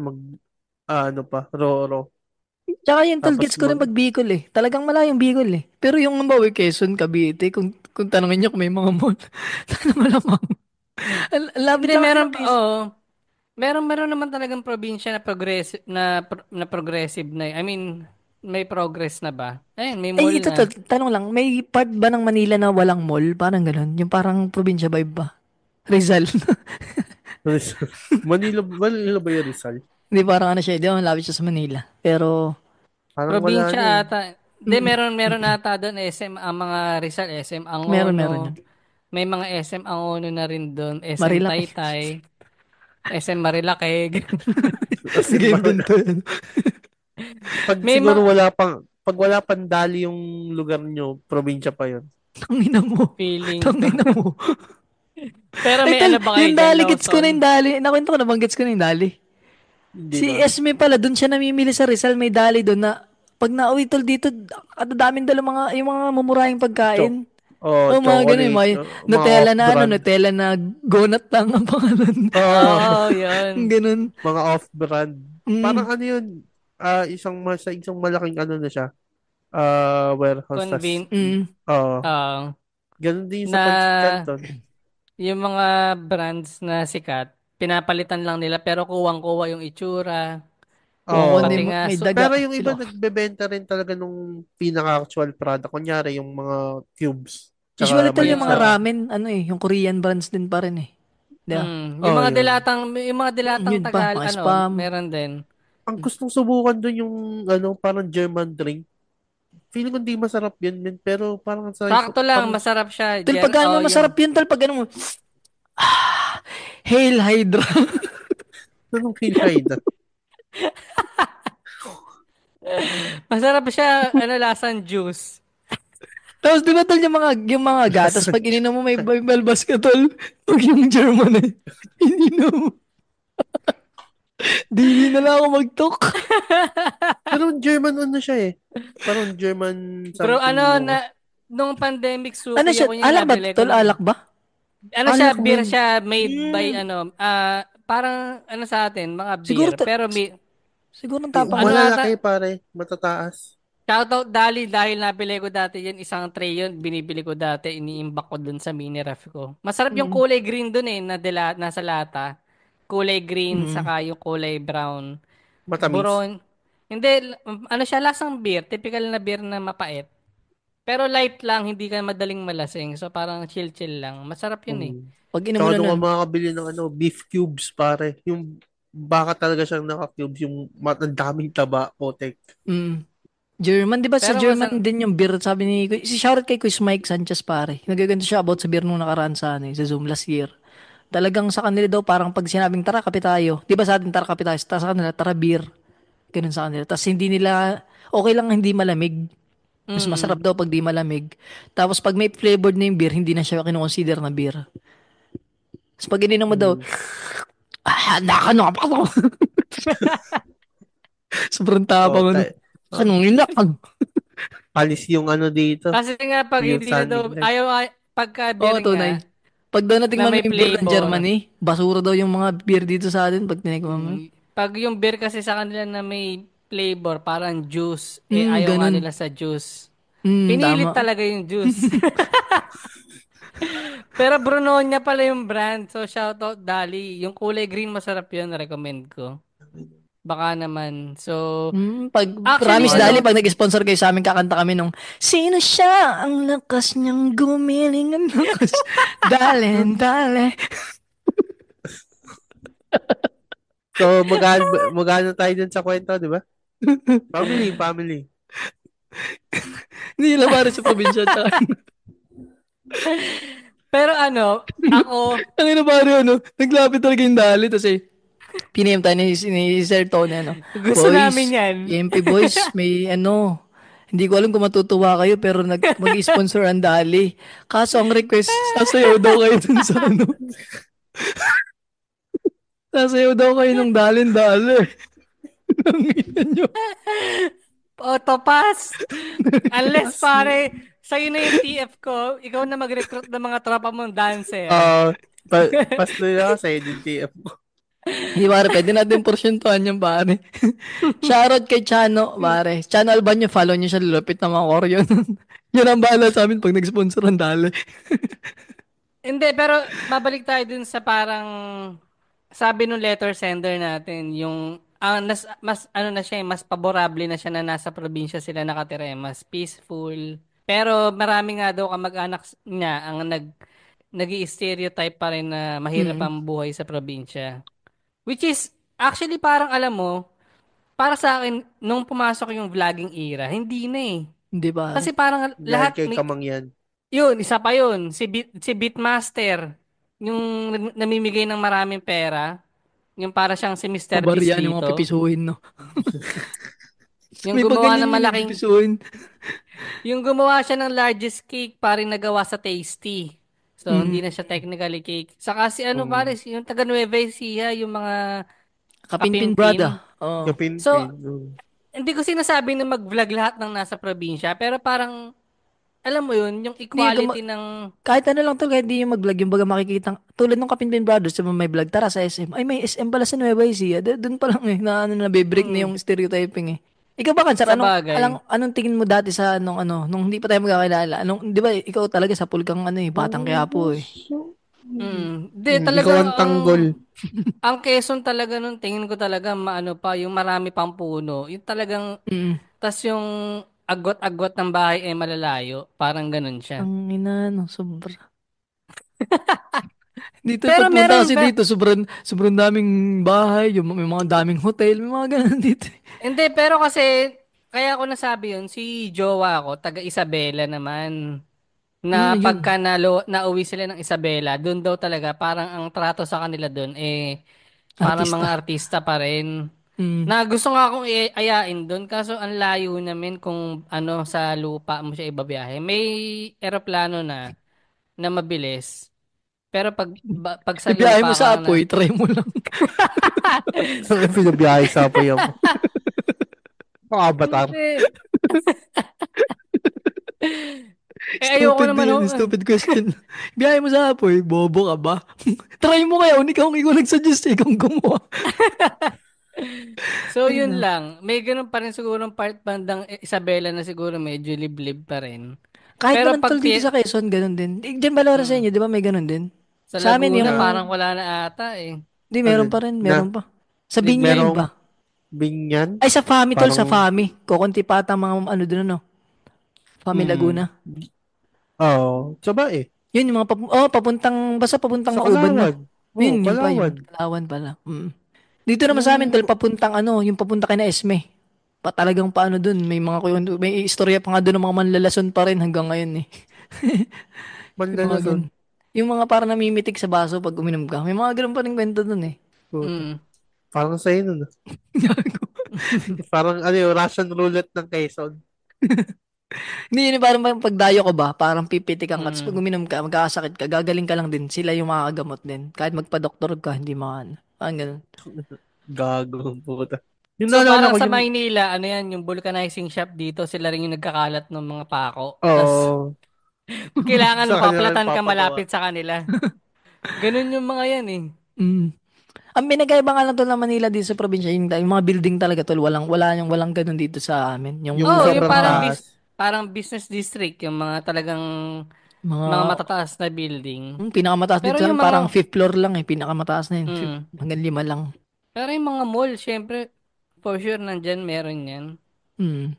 ano pa, Roro. Tsaka yung tol, Tapos gets ko rin pag Bicol eh. Talagang malayong Bicol eh. Pero yung Mambawi, Quezon, Cavite, kung tanongin nyo kung may mga mall, tanong malamang. Ang lapit hindi lang kasi meron ng pa Quezon. oh. Meron naman talagang probinsya na progressive na eh. I mean, may progress na ba? Ayun, may Ay, mall ito na. tol, tanong lang, may part ba ng Manila na walang mall? Parang ganun. Yung parang probinsya vibe ba? Rizal. Rizal. Manila ba yung Rizal? Hindi, parang ano siya, di ba, malapit siya sa Manila. Pero, Parang wala Probinsya na eh. ata. Hindi, mm, meron ata doon SM, ang mga Rizal, SM meron Angono. yun. May mga SM Angono na rin doon, SM Marilaki. Taytay, SM Marilake. Kasi Game din to yun. pag May siguro mga pag wala pang dali yung lugar nyo, probinsya pa yun. Tangina mo. feeling ko. Tangina mo. Pero Ay, may tol, ano ba kayo yung dyan, Dali, gets ko na Lawson? yung Dali. Nakwento ko na bang gets ko na yung Dali? Hindi Si na. Esme pala, doon siya namimili sa Rizal, may Dali doon na pag nauwi tol dito, at daming dala yung mga mumurahing Chok. pagkain. Oh, Oh, mga ganun, chocolate. may Mga Nutella na ano, off-brand. Nutella na Gonat lang ang pangalan. Oh, Oo, yun. Ganun. mga off-brand. Parang Mm, ano yun, sa isang malaking ano na siya, warehouse. Tas, Conven mm. oh, ah, ganun din sa na pag-canton. yung mga brands na sikat, pinapalitan lang nila pero kuwang-kuwa yung itsura. Kung ano, Oo. Pati nga, may so, daga. Pero yung iba Sila. nagbebenta rin talaga nung pinaka-actual product. Kunyari, yung mga cubes. Usually Tsaka tol yung maliit mga yun. na, ramen, ano eh, yung Korean brands din pa rin eh. Di ba? oh, yun. Yung mga dilatang Yun pa, Tagal, mga spam. meron din. Ang gustong subukan dun yung, ano, parang German drink. Feeling ko hindi masarap yun, men, pero parang Sakto lang, pang, masarap siya. Tol, pag ano, Yung masarap yun tol, pag ano mo, Hail Hydra. anong Hilhide? masarap siya, lasang juice. Tapos di ba tol yung mga gatas, pag ininom mo may balbas ka tol, pag yung German eh, ininom mo. Di na lang ako magtok. Pero German ano siya eh. Parang German Bro, something yung, nung pandemic, Ano suki siya, ako yung alak ba nabili ko tol? nun. Alak ba? Ano siya, Alak beer men. siya, made by, Mm. parang, sa atin, mga Siguro, beer. Pero, siguro ang tapang ano nun. malalaki ata, pare, matataas. shoutout dahil nabili ko dati yan, isang tray yun, binibili ko dati, iniimbak ko dun sa mini ref ko. Masarap yung Mm. kulay green dun eh, nasa lata. Kulay green, Mm. saka yung kulay brown. Matamis. Buron. Hindi, ano siya, lasang beer. Typical na beer na mapait. Pero light lang, hindi ka madaling malasing. So parang chill-chill lang. Masarap yun eh. Mm. Pag inom mo Tsaka na doon ka nun, makakabili ng ano, beef cubes pare. Yung baka talaga siyang naka-cubes, yung ang daming taba, potek. mm. German, di ba sa Pero German masarap. din yung beer, sabi ni, si shoutout kay Quiz Mike Sanchez pare. Nagaganto siya about sa beer nung nakaraan sa, ano, sa Zoom last year. Talagang sa kanila daw, parang pag sinabing tara, kape tayo. Di ba sa atin tara, kape tayo. Sa kanila, tara beer. Ganun sa kanila. Tapos hindi nila, okay lang hindi malamig. Mas masarap Mm. daw pag di malamig. Tapos pag may flavored na yung beer, hindi na siya kinoconsider na beer. Tapos pag ininom mo daw, Mm. Nakano ka pa. Sobrang Oh, tapang ano. Kanong ilakang. palis yung ano dito. Kasi nga pag Yung hindi na daw, San Miguel. pagka Oo, beer tunay. nga, Pag daw na natingnan mo may yung beer ng flavor. Germany, basura daw yung mga beer dito sa atin pag tinikman mo. Pag yung beer kasi sa kanila na may flavor, parang juice, eh ayaw nga Ganun. nila sa juice. Tama. Pinilit talaga yung juice. Pero Brunonia pala yung brand. So, shoutout Dali. Yung kulay green masarap yun. Recommend ko. Baka naman. So, Pag actually, promise dali, ano, pag nag-sponsor kayo sa amin, kakanta kami nung Sino siya? Ang lakas niyang gumiling, ang lakas. Dale, dale. So, magano tayo dun sa kwento, di ba? Family. Hindi lang para sa probinsya. Tsaka, pero ano, ako, ang ina pare, ano, naglapit talaga yung dali. Tapos pinayam tayo ni Sir Tony, ano, gusto namin boys, yan. EMP boys, may ano, hindi ko alam kung matutuwa kayo, pero mag-sponsor ang dali. Kaso ang request, sasayaw daw kayo dun sa ano. Sasayaw daw kayo ng dalin-dali. Ang ina nyo. Autopass. Unless pare, sa'yo na yung TF ko, ikaw na mag-recruit ng mga tropa mong dancer. Uh, Pastoy ako sa TF ko. Hindi pare, pwede natin porsyentuhan yung pare. Shoutout kay Chano, pare. Chano Albanyo, follow niyo siya, lulupit ng mga koryo. Yun ang bahala sa amin pag nag-sponsor ang dali. Hindi, pero mabalik tayo dun sa parang sabi nung letter sender natin, yung mas ano na siya, mas paborable na siya na nasa probinsya sila nakatira, mas peaceful. Pero marami nga daw kamag-anak niya ang nag-i-stereotype pa rin na mahirap Mm, ang buhay sa probinsya. Which is actually parang alam mo, para sa akin nung pumasok yung vlogging era, hindi na eh. hindi pare. Kasi parang Dahil lahat kay may Kamang yan. yun, isa pa yun. Si Beatmaster. Yung namimigay ng maraming pera. Yung para siyang si Mr. Beast Pabarya ng mga dito. pipisuhin, no? Yung May gumawa ng paganyan yun, malaking... pipisuhin. Yung gumawa siya ng largest cake paring nagawa sa Tasty. So, Mm, hindi na siya technically cake. Saka si ano Um, pare, yung taga Nueva Ecija, yung mga Kapinpin brother. kapimpin. Oo. Kapinpin. So, hindi ko sinasabing na mag-vlog lahat ng nasa probinsya, pero parang, alam mo yun, yung Hindi, equality ng... kahit ano lang tol, kahit di yung mag-vlog, yung baga makikita, tulad ng Kapinpin Brothers, yung may vlog, tara sa SM. Ay, may SM pala sa Nueva Ecija. Doon pa lang na ano, nabibreak na yung Mm, stereotyping eh. Ikaw ba, Kansar, sa bagay. anong tingin mo dati sa nung hindi pa tayo magkakilala? Di ba, ikaw talaga sa pulkang ano eh, Batang Quiapo eh. Hindi, Ikaw talagang ang tanggol. ang Quezon talaga nun, tingin ko talaga maano pa, yung marami pang puno. Yung talagang, Mm. tas yung agwat-agwat ng bahay ay malalayo. Parang ganun siya. Ang ina, no, sobra. Dito, Pero pagpunta meron, kasi dito, sobrang daming bahay, yung may mga daming hotel, may mga ganun dito. hindi, pero kasi, kaya ko nasabi yun, si jowa ko, taga Isabela naman. Na Yun, pagka nauwi sila ng Isabela, doon daw talaga, parang ang trato sa kanila doon, parang mga artista. artista pa rin. Mm. Na gusto nga akong iayain doon kaso ang layo namin kung ano sa lupa mo siya ibabiyahe. May eroplano na mabilis. Pero pag sa Ibiyahe mo lupa sa parang na apoy, try mo lang. Pinabiyahe sa apoy mo. Ang avatar. hindi. Ayoko naman ho. Stupid question. Biyahe mo sa apoy, bobo ka ba? Try mo kaya, ikaw nagsuggest, ikaw ang gumawa. So Ay yun na. lang. May ganun pa rin siguro part bandang Isabela na siguro medyo liblib pa rin. Kahit Pero naman pag tol dito sa Quezon, ganun din. Diyan Balora sa mm, inyo, di ba may ganun din? sa Sa amin Laguna yung, parang wala na ata eh. di Ano, meron pa rin, na, meron pa. Sa Binya Liblib. yun merong ba? binyan. Ay, sa Fami tol, sa Parang, Fami. Kukunti pa ata mga ano dun ano. Fami Mm. Laguna. Tsaba eh. Yun yung mga, papuntang, basta papuntang Sa Mauban na. Kalawan. Oh, Yun pa yun. Kalawan. Kalawan pala. Dito naman sa amin, Yung tol, papuntang ano, yung papunta kay na Esme. Talagang paano dun, may istorya pa nga dun ng mga manlalason pa rin hanggang ngayon eh. Yung mga Manlalason. ganun. Yung mga parang namimitik sa baso pag uminom ka. May mga ganun pa rin kwento dun eh. Puta. Mm. Parang sa'yo nun. Parang ano yung Russian roulette ng Quezon. Hindi yun, parang pagdayo ko ba, parang pipitik ka. Tapos pag Mm. uminom ka, magkakasakit ka, gagaling ka lang din. Sila yung makakagamot din. Kahit magpa-doktor ka, hindi maka ano. Parang ganun. Gago, puta. Yung So naalala parang ko, sa yung, Maynila, ano yan, yung vulcanizing shop dito, sila rin yung nagkakalat ng mga pako. Tapos oo, kailangan sa kanila kayo mapaplatan ka papagawa. malapit sa kanila. Ganun yung mga yan eh. Mm. Ang pinagkaiba nga lang tol ng Manila dito sa probinsya, yung mga building talaga tol, walang ganun dito sa amin. Yung Oh, yung sobrang taas. parang business district, yung mga talagang mga mga matataas na building. pinakamataas Pero dito sa yung amin, mga parang fifth floor lang eh, pinakamataas na yun, fifth, mm, hanggang 5 lang. pero yung mga mall, syempre for sure nandyan meron yan. Mm.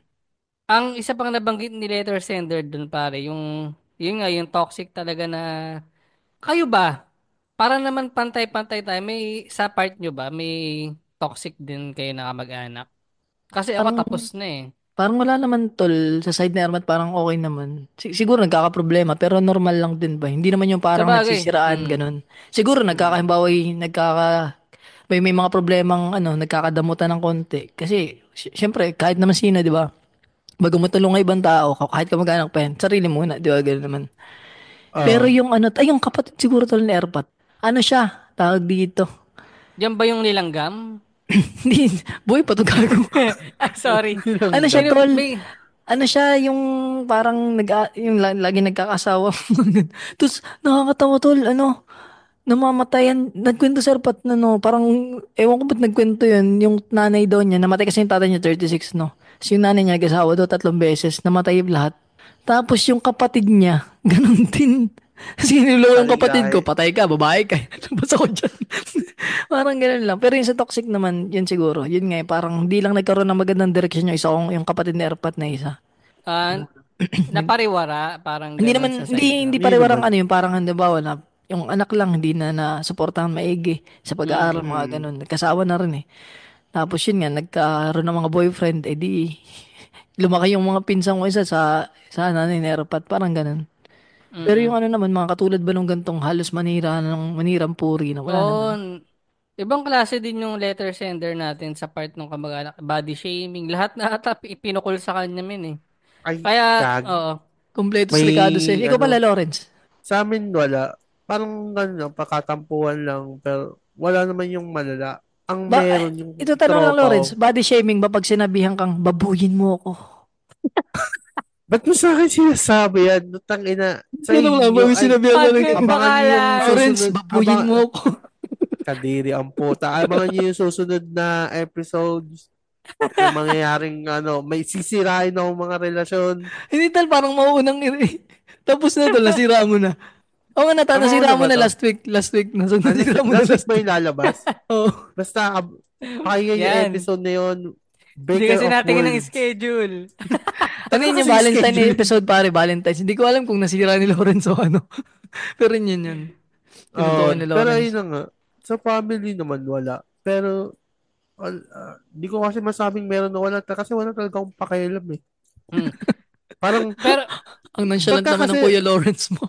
Ang isa pang nabanggit ni letter sender dun pare, yung nga yung toxic talaga na kayo ba? Para naman pantay-pantay tayo, may sa part nyo ba may toxic din kayo na kamag-anak? Kasi ako Parang tapos na eh. Parang wala naman tol sa side ni Armat, parang okay naman. Siguro nagkakaproblema pero normal lang din ba? Hindi naman yung Sa parang bagay. nagsisiraan Mm. ganun. Siguro Mm. nagkakahimbaway, may mga problemang nagkakadamutan ng konti. Kasi syempre kahit naman sino, 'di ba? Bago mo tulong ang ibang tao, kahit ka mag-anak pa yan, sarili muna, 'di ba? Ganun naman. Pero Oo. yung kapatid siguro tol ni Arpat. Ano siya? Tawag dito. Diyan ba yung nilanggam? Hindi, boy, patugago. Ah, sorry. Ano siya, Nilanggam. tol? May, Ano siya, yung parang lagi nagkakasawa. Tapos nakakatawa tol, namamatayan. Nagkwento sir pat na parang, ewan ko ba't nagkwento yun. Yung nanay daw niya, namatay kasi yung tatay niya 36 no. So yung nanay niya, nag-asawa daw 3 beses, namatay lahat. Tapos yung kapatid niya, ganun din. Sinulo yung kapatid ko, Lahi-lahi. patay ka, babae ka. Labas ako dyan. Parang ganun lang. Pero yung sa toxic naman, yun siguro. Yun nga, parang hindi lang nagkaroon ng magandang direksyon yung kapatid ni Erpat na isa. ah, Nag, napariwara, parang hindi ganon naman, sa side hindi nyo. Hindi pare-warang naman. yung parang halimbawa na yung anak lang hindi na suportahan maigi sa pag-aaral, Mm. mga Mm. ganun. Nagkasawa na rin eh. Tapos yun nga, nagkaroon ng mga boyfriend, edi lumaki yung mga pinsang ko isa sa nanay ni Erpat, parang ganun. Pero yung Mm. naman, mga katulad ba nung gantong halos manirang puri na wala Oo, naman. ibang klase din yung letter sender natin sa part ng kamag-anak. Body shaming. Lahat na ata pinukul sa kanya min eh. Ay, Kaya, gag. oo. Kompletos May, Ricardo eh. Ikaw pala, ano, Lawrence. sa amin wala. Parang ano, pakatampuhan lang. Pero wala naman yung malala. Ang meron yung Ito tanong lang, tropa ko. Lawrence. Body shaming ba pag sinabihan kang babuyin mo ako? Ba't mo sa akin sinasabi yan? Nutang ina. Sa Tanong lang, inyo, pag ay, sinabihan ka Pag ng abangan nyo yung nagpakalat. Lawrence, susunod. babuyin mo ako. Kadiri ang puta. Abangan nyo yung susunod na episodes. May mangyayaring may sisirain ako mga relasyon. Hindi tal, parang mauunang tapos na tol, nasira mo na. Oo nga Ano nasira na mo ba na to? last week. Last week, nasira mo na Last week last ba week. yung lalabas? Oo. Basta, pakinggan yung Yan. episode na yun. Hindi Breaker kasi of natingin ng Words. schedule. Ano Ano yun yung kasi Valentine schedule? episode pare, Valentine's. Hindi ko alam kung nasira ni Lawrence o ano. Pero yun. Tinutukan ni Pero ayun Lawrence. na nga. Sa family naman wala. Pero, di ko kasi masabing meron na wala. Kasi wala talaga akong pakialam eh. Hmm. Parang, Pero, Ang nonchalant baka naman ng kasi, Kuya Lawrence mo.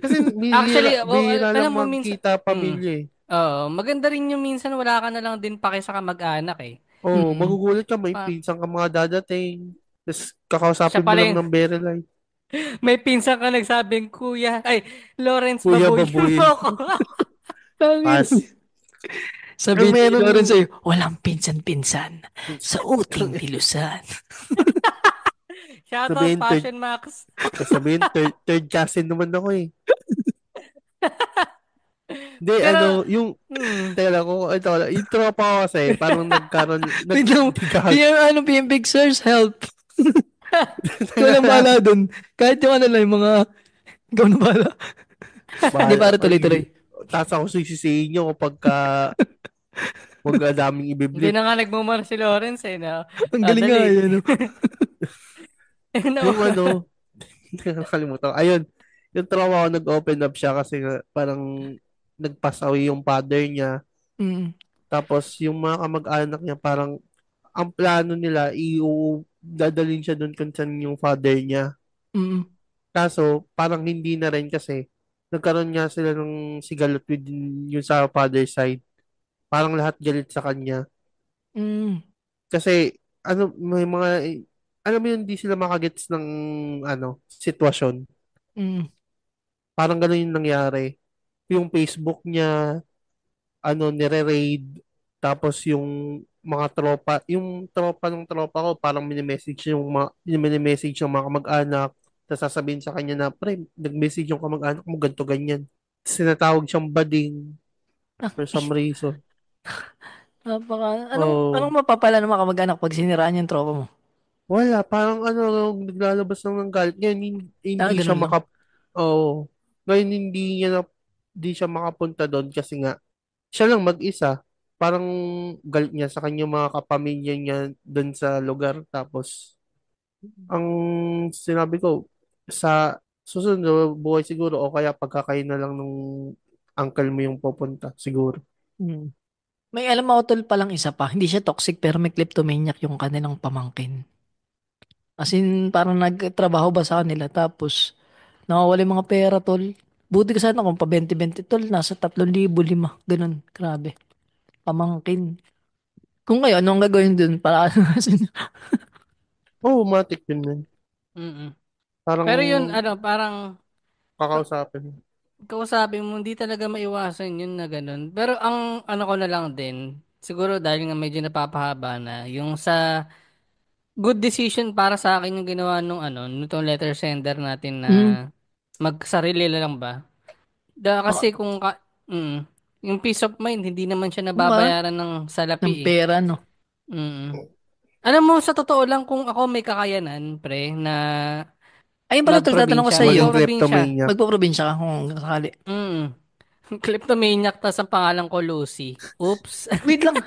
kasi actually, bihira lang alam mo minsan, magkita pamilya eh. oo, maganda rin yung minsan wala ka na lang din pake sa kamag-anak eh. Oh, Mm. magugulat ka, may Pa, pinsan ka mga dadating. Tapos siya kakausapin mo pala lang yung, ng very light. may pinsan ka nagsabing, Kuya, ay, Lawrence, Kuya babuyin mo babuyin. ako. Tangin. Pas. Pero Sabi ni meron, Lawrence sa'yo, walang pinsan-pinsan sa uting ilusan. Shoutout, sabihin third, Passion Max. sabihin third cousin naman ako eh. Hindi, Pero, teka lang, yung tropa ko kasi, parang Wait lang, PM Big Sirs, help. Ikaw lang bahala dun. Kahit yung lang, yung mga, ikaw na bahala. Hindi bahala, para tuloy-tuloy. taas ako sisisihin nyo kapag wag daming hindi ibiblit. na nga nagmumura si Lawrence eh, no? Ang Ah, galing nga dali. yan. No? No. Yung nakalimutan. Ayun, yung tropa ko nag-open up siya kasi nga, parang nag-pass away yung father niya. Mm, Tapos yung mga kamag-anak niya parang ang plano nila dadalhin siya doon kung saan yung father niya. mm, Kaso parang hindi na rin kasi nagkaroon nga sila ng sigalot with yung sa father side. Parang lahat galit sa kanya. mm, Kasi may mga alam mo yun, hindi sila makagets ng sitwasyon. mm, Parang gano'n yung nangyari. Yung Facebook niya, nire-raid. Tapos yung tropa ng tropa ko, parang mini-message yung mga kamag-anak. Tapos sasabihin sa kanya na, pre, nag-message yung kamag-anak mo, ganito, ganyan. Tapos sinatawag siyang bading for some reason. Anong Oh, mapapala ng mga kamag-anak pag siniraan yung tropa mo? wala, parang naglalabas lang ng galit. Ngayon, hindi siya Ganun lang. oh, ngayon hindi siya makapunta doon kasi nga, siya lang mag-isa. Parang galit niya sa kanyang mga kapamilya niya doon sa lugar. Tapos, ang sinabi ko, sa susunod na buhay siguro, o kaya pagkakain na lang nung uncle mo yung pupunta, siguro. Hmm. May alam ako tol palang isa pa. Hindi siya toxic pero may kleptomaniac yung kanilang pamangkin. As in, parang nagtrabaho ba sa kanila tapos nakawala yung mga pera tol. Buti ka sana kung pa 20-20 tol, nasa 3,000 5. Ganun, grabe. Pamangkin. Kung kayo, anong gagawin dun para Oh, matik yun, man. Mm. Parang Pero yun, parang kakausapin. kausapin mo, hindi talaga maiwasan yun na ganun. Pero ang ano ko na lang din, siguro dahil nga medyo napapahaba na, yung sa good decision para sa akin yung ginawa nitong letter sender natin na hmm, magsarili lang ba? baka, Kasi yung peace of mind, hindi naman siya baka, nababayaran ng ng salapi eh. pera, no? Mm. Alam mo, sa totoo lang, kung ako may kakayanan, pre, na Ayun pala tol, tatanong ko magprobinsya, sa iyo. Maging magprobinsya. kleptomaniac. Magpo-probinsya ka kung sakali. Mm. Kleptomaniac, tas ang pangalan ko Lucy. Oops. Wait lang.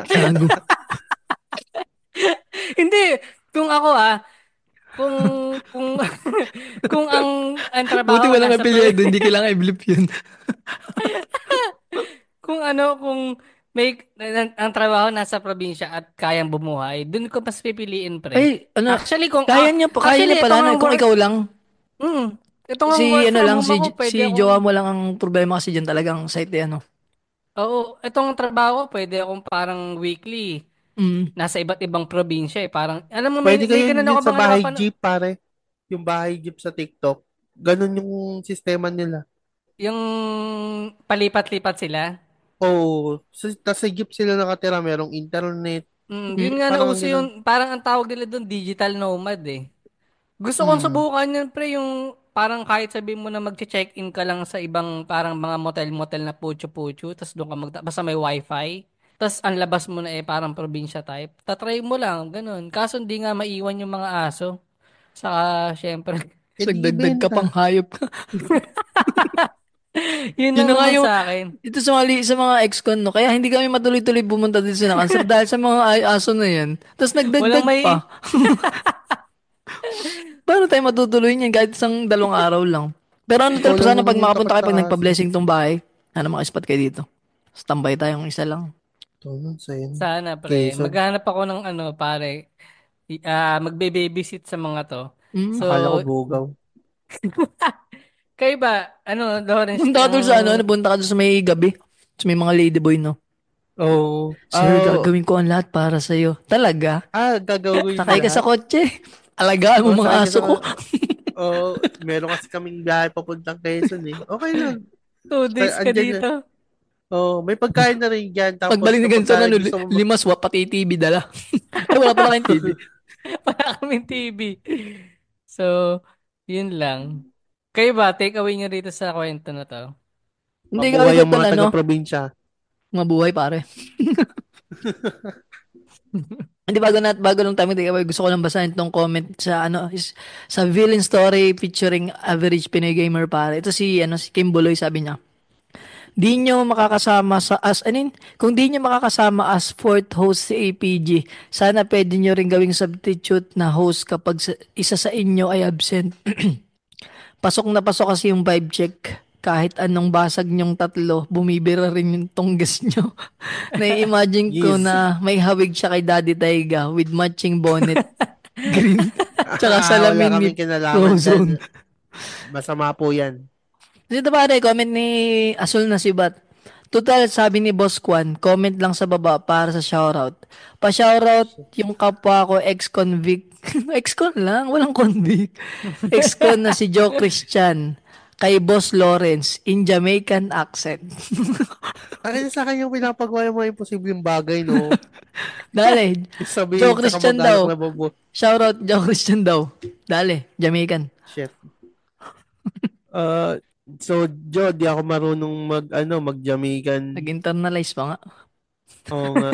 Gago. Hindi. Kung ako kung kung kung ang Buti trabaho walang nasa apelyido, hindi kailangan i-blip yun. kung ang trabaho nasa probinsya at kayang bumuhay, dun ko mas pipiliin, pre. Ay, ano, kaya Actually niya ito pala nga na kung ikaw lang. ito nga Si work ano from lang, home ako, si pwede Jowa akong mo lang ang problema kasi dyan talagang site ano. Oo, itong trabaho, pwede akong parang weekly Mm. nasa iba't ibang probinsya eh. Parang alam mo Pwede may kayo ganun ako yun sa mga bahay napapanood. jeep, pare. Yung bahay jeep sa TikTok. Ganun yung sistema nila. Yung palipat-lipat sila. Oh, tas sa jeep sila nakatira, merong internet. Yun nga Parang nauso ganun. yun. Parang ang tawag nila doon, digital nomad eh. Gusto kong Mm. subukan yun, pre, yung parang kahit sabihin mo na mag-check-in ka lang sa ibang parang mga motel-motel na pucho-pucho, tapos doon ka basta may wifi. Tapos ang labas mo na eh parang probinsya type. Tatry mo lang, ganun. Kaso hindi nga maiwan yung mga aso. Saka, syempre, E di Sagdagdag ka ibenta. pang hayop ka. yun Yun lang na nga naman yung, sa akin. ito sa mga ex-con, no? Kaya hindi kami matuloy-tuloy pumunta dito sa Cancer dahil sa mga aso na yan. Tapos Walang nagdagdag may, pa. Paano tayo matutuloy niyan kahit isang 2 araw lang? Pero ano Ikaw tol, lang sana naman pag yung makapunta tapat kayo sa pag aso. nagpa-blessing tong bahay, sana maka-spot kayo dito. Standby tayong isa lang. Ito nun sa yun. sana pre, Quezon. maghanap ako ng pare, magbe-babysit sa mga to. Mm. So, Akala ko bugaw. kayo ba, Lawrence, Punta ka dun sa ano, punta ka dun sa may gabi. Sa may mga ladyboy, no? Oh, Sir, gagawin ko ang lahat para sa'yo. Talaga? gagawin mo Sakay ka sa lahat. kotse. Alagaan mo Oh, mga sakay ka aso sa... ko. Oh, meron kasi kaming biyahe papuntang Quezon eh. Okay lang. 2 days ka Andyan na. dito. Oh, may pagkain na rin dyan. Tapos Pagbalik ni kapag ganito na, gusto mo 5 swap, pati TV dala. Ay, wala pala kayong TV. Wala kaming TV. So, yun lang. Kayo ba, take away nyo rito sa kwento na to? Hindi kami mabuhay ko ang tol, mga ano, taga-probinsya. mabuhay pare. Hindi bago lang tayo mag gusto ko lang basahin tong comment sa ano sa villain story featuring average Pinoy gamer pare. Ito si Kim Buloy sabi niya. Di nyo makakasama sa as anin, kung di nyo makakasama as fourth host si APG, sana pwede nyo rin gawing substitute na host kapag isa sa inyo ay absent. Pasok na pasok kasi yung vibe check. Kahit anong basag nyong tatlo, bumibira rin yung tonggas nyo. Nai-imagine ko Yes. na may hawig siya kay Daddy Taiga with matching bonnet, green, tsaka Wala salamin kaming with kinalaman frozen. dyan. Masama po yan. Dito pare, comment ni Asul na Sibat. Total, sabi ni Boss Kwan, comment lang sa baba para sa shoutout. Pa-shoutout yung kapwa ko, ex-convict. Ex-con lang, walang convict. Ex-con na si Joe Christian. kay Boss Lawrence in Jamaican accent. Akin sa kanya pinapagawa yung mga imposibleng bagay, no? Dali, Joe Sabihin sa Christian kamag-anak daw. na babo. Shoutout Joe Christian daw. Dali, Jamaican. Shit. Uh, so, Joe, di ako marunong mag-Jamaican. Nag-internalize pa nga. Oo nga.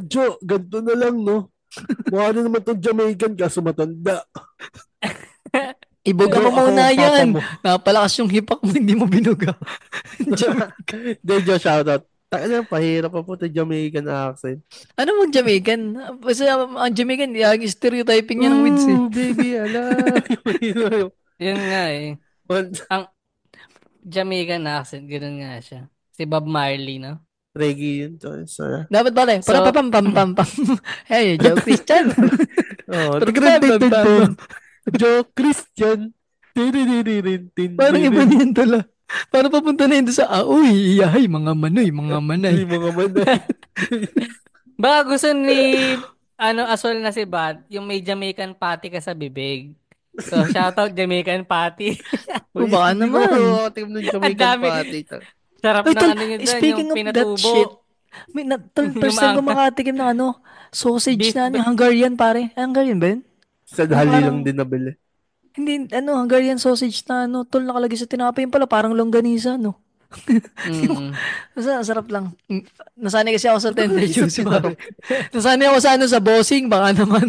Joe, ganito na lang, no? Mukha na naman itong Jamaican kaso matanda. Ibuga Joe, mo ako muna ang papa yan. mo. Napalakas yung hipak mo, hindi mo binuga. Hindi, Joe, shoutout. Taka pahirap pa po ito Jamaican accent. Ano mag Jamaican? Kasi ang Jamaican, yung stereotyping niya ng Wids eh. Ooh, baby, I love you. Yun nga eh. One, Ang Jamaican accent, gano'n nga siya. Si Bob Marley, no? reggae yun to. So, Dapat ba rin? Para So, pam pam pam pam. Hey, Joe Christian. oh, Para pam pam pam. Joe Christian. Tin. Parang iba niyan tala. Para papunta na yun doon sa, uy, iyahay, mga manoy, mga manay. Yung mga manay. baka gusto ni, aswal na si Bat, yung may Jamaican patty ka sa bibig. So, shoutout Jamaican patty. O Uy, baka hindi ko naman. makakatim ng Ang Jamaican dami. patty. Sarap Uy, ng tol, nyo dyan, yung speaking of that shit, pinatubo. tol, Yung first time ko maangka. makatikim ng sausage Beef, na yung Hungarian, pare. Hungarian ba yun? Sa Yung dali lang parang, din nabili. hindi, Hungarian sausage na, tol, nakalagay sa tinapay yun pala, parang longganisa, no? mm. Basta, sarap lang. Nasanay kasi ako sa tender Nakalagay sa juice, pare. tinapay. Nasanay ako sa bossing, baka naman.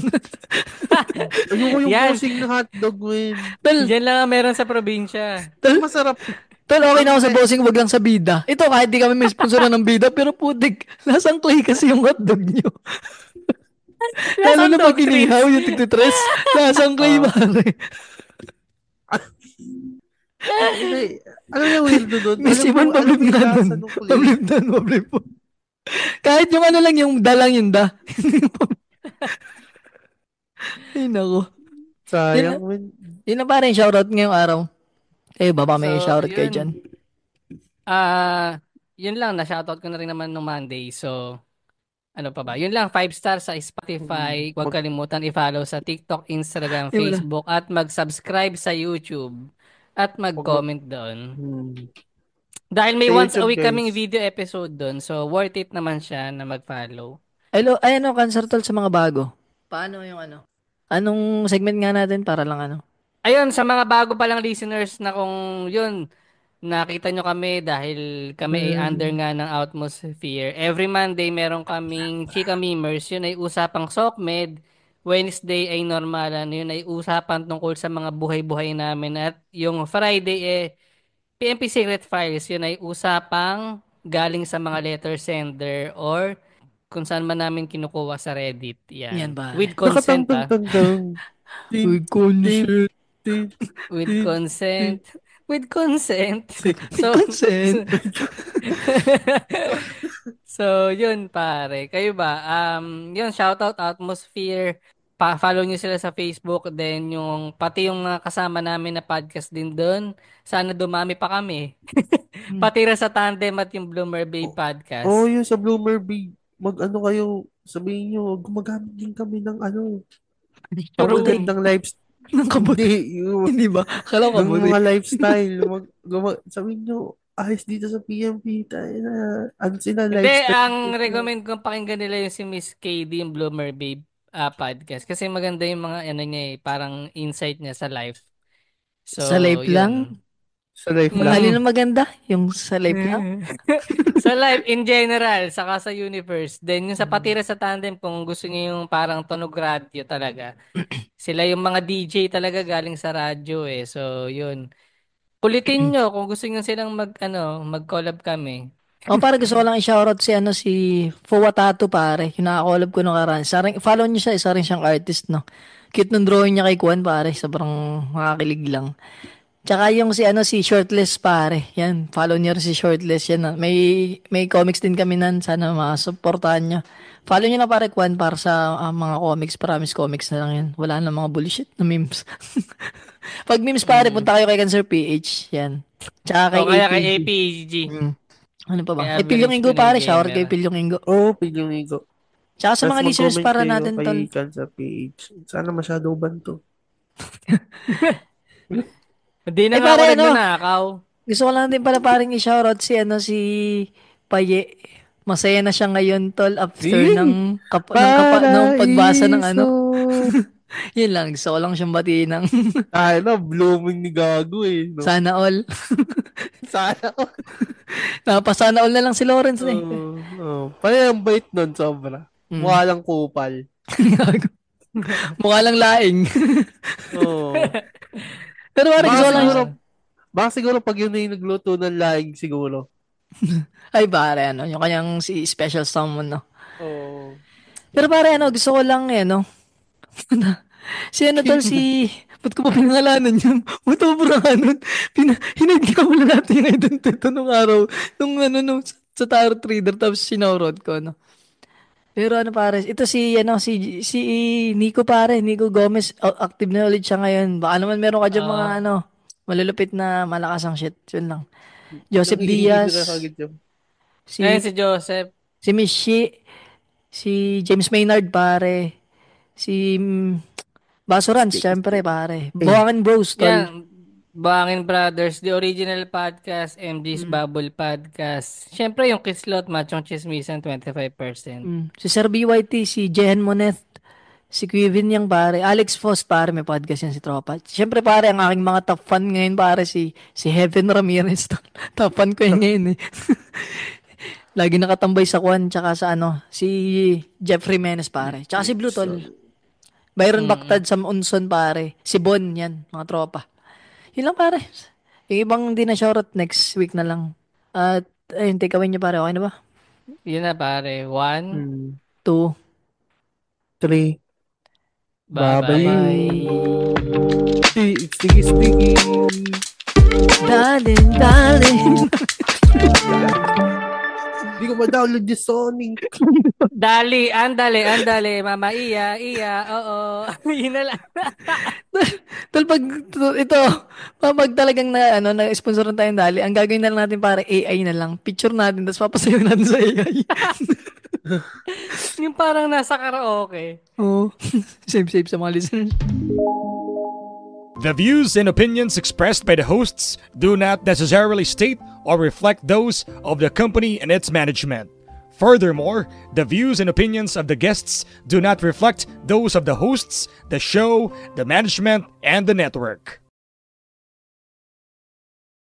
Ayoko yung Yan. bossing na hotdog, win. Tol, Yan lang ang meron sa probinsya. tol, Masarap. tol, okay na ako sa Ang- bossing, wag lang sa bida. Ito, kahit di kami may sponsoran ng bida, pero putik, lasang clay kasi yung hotdog nyo. Lalo Lasang na pag dog treats. inihaw yung tigtitres, lasang clay, Ah. pare. Ano yung weirdo doon? Miss Ivan, pablib yung nga lasa nun. nung clay? Pablib na, pablib po. Kahit yung lang, yung dalang yung da. Ay, nako. Sayang, win. Yun na pare, shoutout ngayong araw. Kayo ba may So, shoutout kayo dyan? yun. Yun lang, na-shoutout ko na rin naman nung Monday. So, ano pa ba? Yun lang, 5 stars sa Spotify. Huwag kalimutan i-follow sa TikTok, Instagram, Ay, wala. Facebook, at mag-subscribe sa YouTube. At mag-comment doon. Hmm. Dahil may Sa once a YouTube, week kaming guys. video episode doon. So, worth it naman siya na mag-follow. Hello, cancer tol sa mga bago. Paano yung Anong segment nga natin para lang Ayun, sa mga bago palang listeners na kung yun, nakita nyo kami dahil kami ay under nga ng Atmosphere. Every Monday meron kaming Chika Memers. Yun ay usapang SOCMED. Wednesday ay normalan. Yun ay usapan tungkol sa mga buhay-buhay namin. At yung Friday PMP Secret Files. Yun ay usapang galing sa mga letter sender or kung saan man namin kinukuha sa Reddit. Yan Yan. ba? With consent Nakatang-tang-tang-tang. Uy, consent. With consent. With consent. So, Consent. so, yun pare. Kayo ba? Yun, shoutout Atmosphere. Follow nyo sila sa Facebook. Then, pati yung mga kasama namin na podcast din doon. Sana dumami pa kami. Patira sa Tandem at yung Bloomer Bay Podcast. Oh, yun sa Bloomer Bay. Mag-ano kayo, sabihin nyo, gumagamit din kami ng pagagandang lifestyle. Nang kabut. Hindi, Hindi ba? Kala ko ng kabut. mga lifestyle. Sabihin nyo, ayos dito sa PMP tayo na, sila Hindi, lifestyle. ang recommend kong pakinggan nila yung si Miss KD, yung Bloomer Babe podcast. Kasi maganda yung mga niya parang insight niya sa life. So, Sa life yun. lang? Sa life Yung lang. alin ang maganda? Yung sa life lang? Sa life in general, saka sa universe. Then yung sa Patira sa Tandem, kung gusto niyo yung parang tunog radio talaga. Sila yung mga DJ talaga galing sa radyo eh. So, yun. Kulitin nyo kung gusto niyo silang mag-collab kami. Para gusto ko lang i-shoutout si Fuwa Tattoo, pare. Yung nakakollab ko nung karan. Follow niyo siya, isa rin siyang artist, no? Cute nung drawing niya kay Kwan, pare. Sobrang makakilig lang. Tsaka yung si Shortless, pare. Yan, follow niyo rin si Shortless. Yan, may comics din kami nan. Sana masuportahan niyo. Follow niyo na pare Kwan para sa mga comics. Promise comics na lang yan. Wala na mga bullshit na memes. Pag memes pare, punta kayo kay Cancer PH. Yan. Tsaka kay O kaya APG. kay APG. Ano pa ba? Kay Pilyong Average Ingo Pinoy pare. Shower Gamer. kay Pilyong Ingo. Oh, pinyong ego. Tsaka sa mga Tapos listeners mag-comment para kayo natin, tol. kay Kan sa page. Sana masyado ban to. Hindi na Ay, nga ako pare, nagnanakaw. gusto ko lang din pala paring i-shoutout si Paye. Masaya na siya ngayon, tol, after ng pagbasa ng Paraiso. Yun lang, gusto ko lang siyang batiin ng Ay, no, blooming ni Gago eh. No? sana all. Sana. Napasana all na lang si Lawrence na eh. Parang ang bait nun, sobra. Mm. Mukha lang kupal. Mukha lang laing. Oo. Pero pare, gusto ko lang Baka siguro pag yun na yung nagluto ng laing siguro. ay pare, yung kanyang si special someone, no. Oo. Pero pare, gusto ko lang, si tol, ba't ko pa pinangalanan yun? Matubra ka nun. Hinagka mo na natin yung identity nung araw. Nung sa tarot reader, tapos sinorod ko, no. Pero pare, ito si Nico pare, Nico Gomez, active na ulit siya ngayon. Baka naman meron ka dyan mga malulupit na malakas ang shit. Yun lang. Joseph Nakikinig na Diaz, kagad yun. Ngayon si si Joseph. si Mishi, si James Maynard pare, si Basurans, syempre pare. Buhangin Bros, tol. Yan. Bangin Brothers, The Original Podcast, MG's Bubble Podcast. Siyempre yung Kislot, Machong Chismisan, 25%. Si Sir BYT, si Jehen Moneth, si Quivin yang pare, Alex Foss pare, may podcast yan si Tropa. Siyempre pare, ang aking mga top fan ngayon pare, si Heaven Ramirez. Tol. Top fan ko yun ngayon eh. Lagi nakatambay sa Kwan, tsaka sa si Jeffrey Menes pare. Tsaka si Blue Tol. Byron Bactad sa Unson pare. Si Bon yan, mga tropa. Yun lang pare. Yung ibang hindi na shoutout next week na lang. At ayun, take away niyo pare, okay na ba? Yun na pare. 1, 2, 3. bye-bye. bye. Sticky. Darling. Hindi ko ma-download yung Sonic. Dali, andale, mama, iya, oo. Yun na lang. Tol, pag talagang na-sponsor na tayong dali, ang gagawin na lang natin para AI na lang. Picture natin, tapos papasayo natin sa AI. Yung parang nasa karaoke. Oo. Save sa mga listeners. The views and opinions expressed by the hosts do not necessarily state or reflect those of the company and its management. Furthermore, the views and opinions of the guests do not reflect those of the hosts, the show, the management, and the network.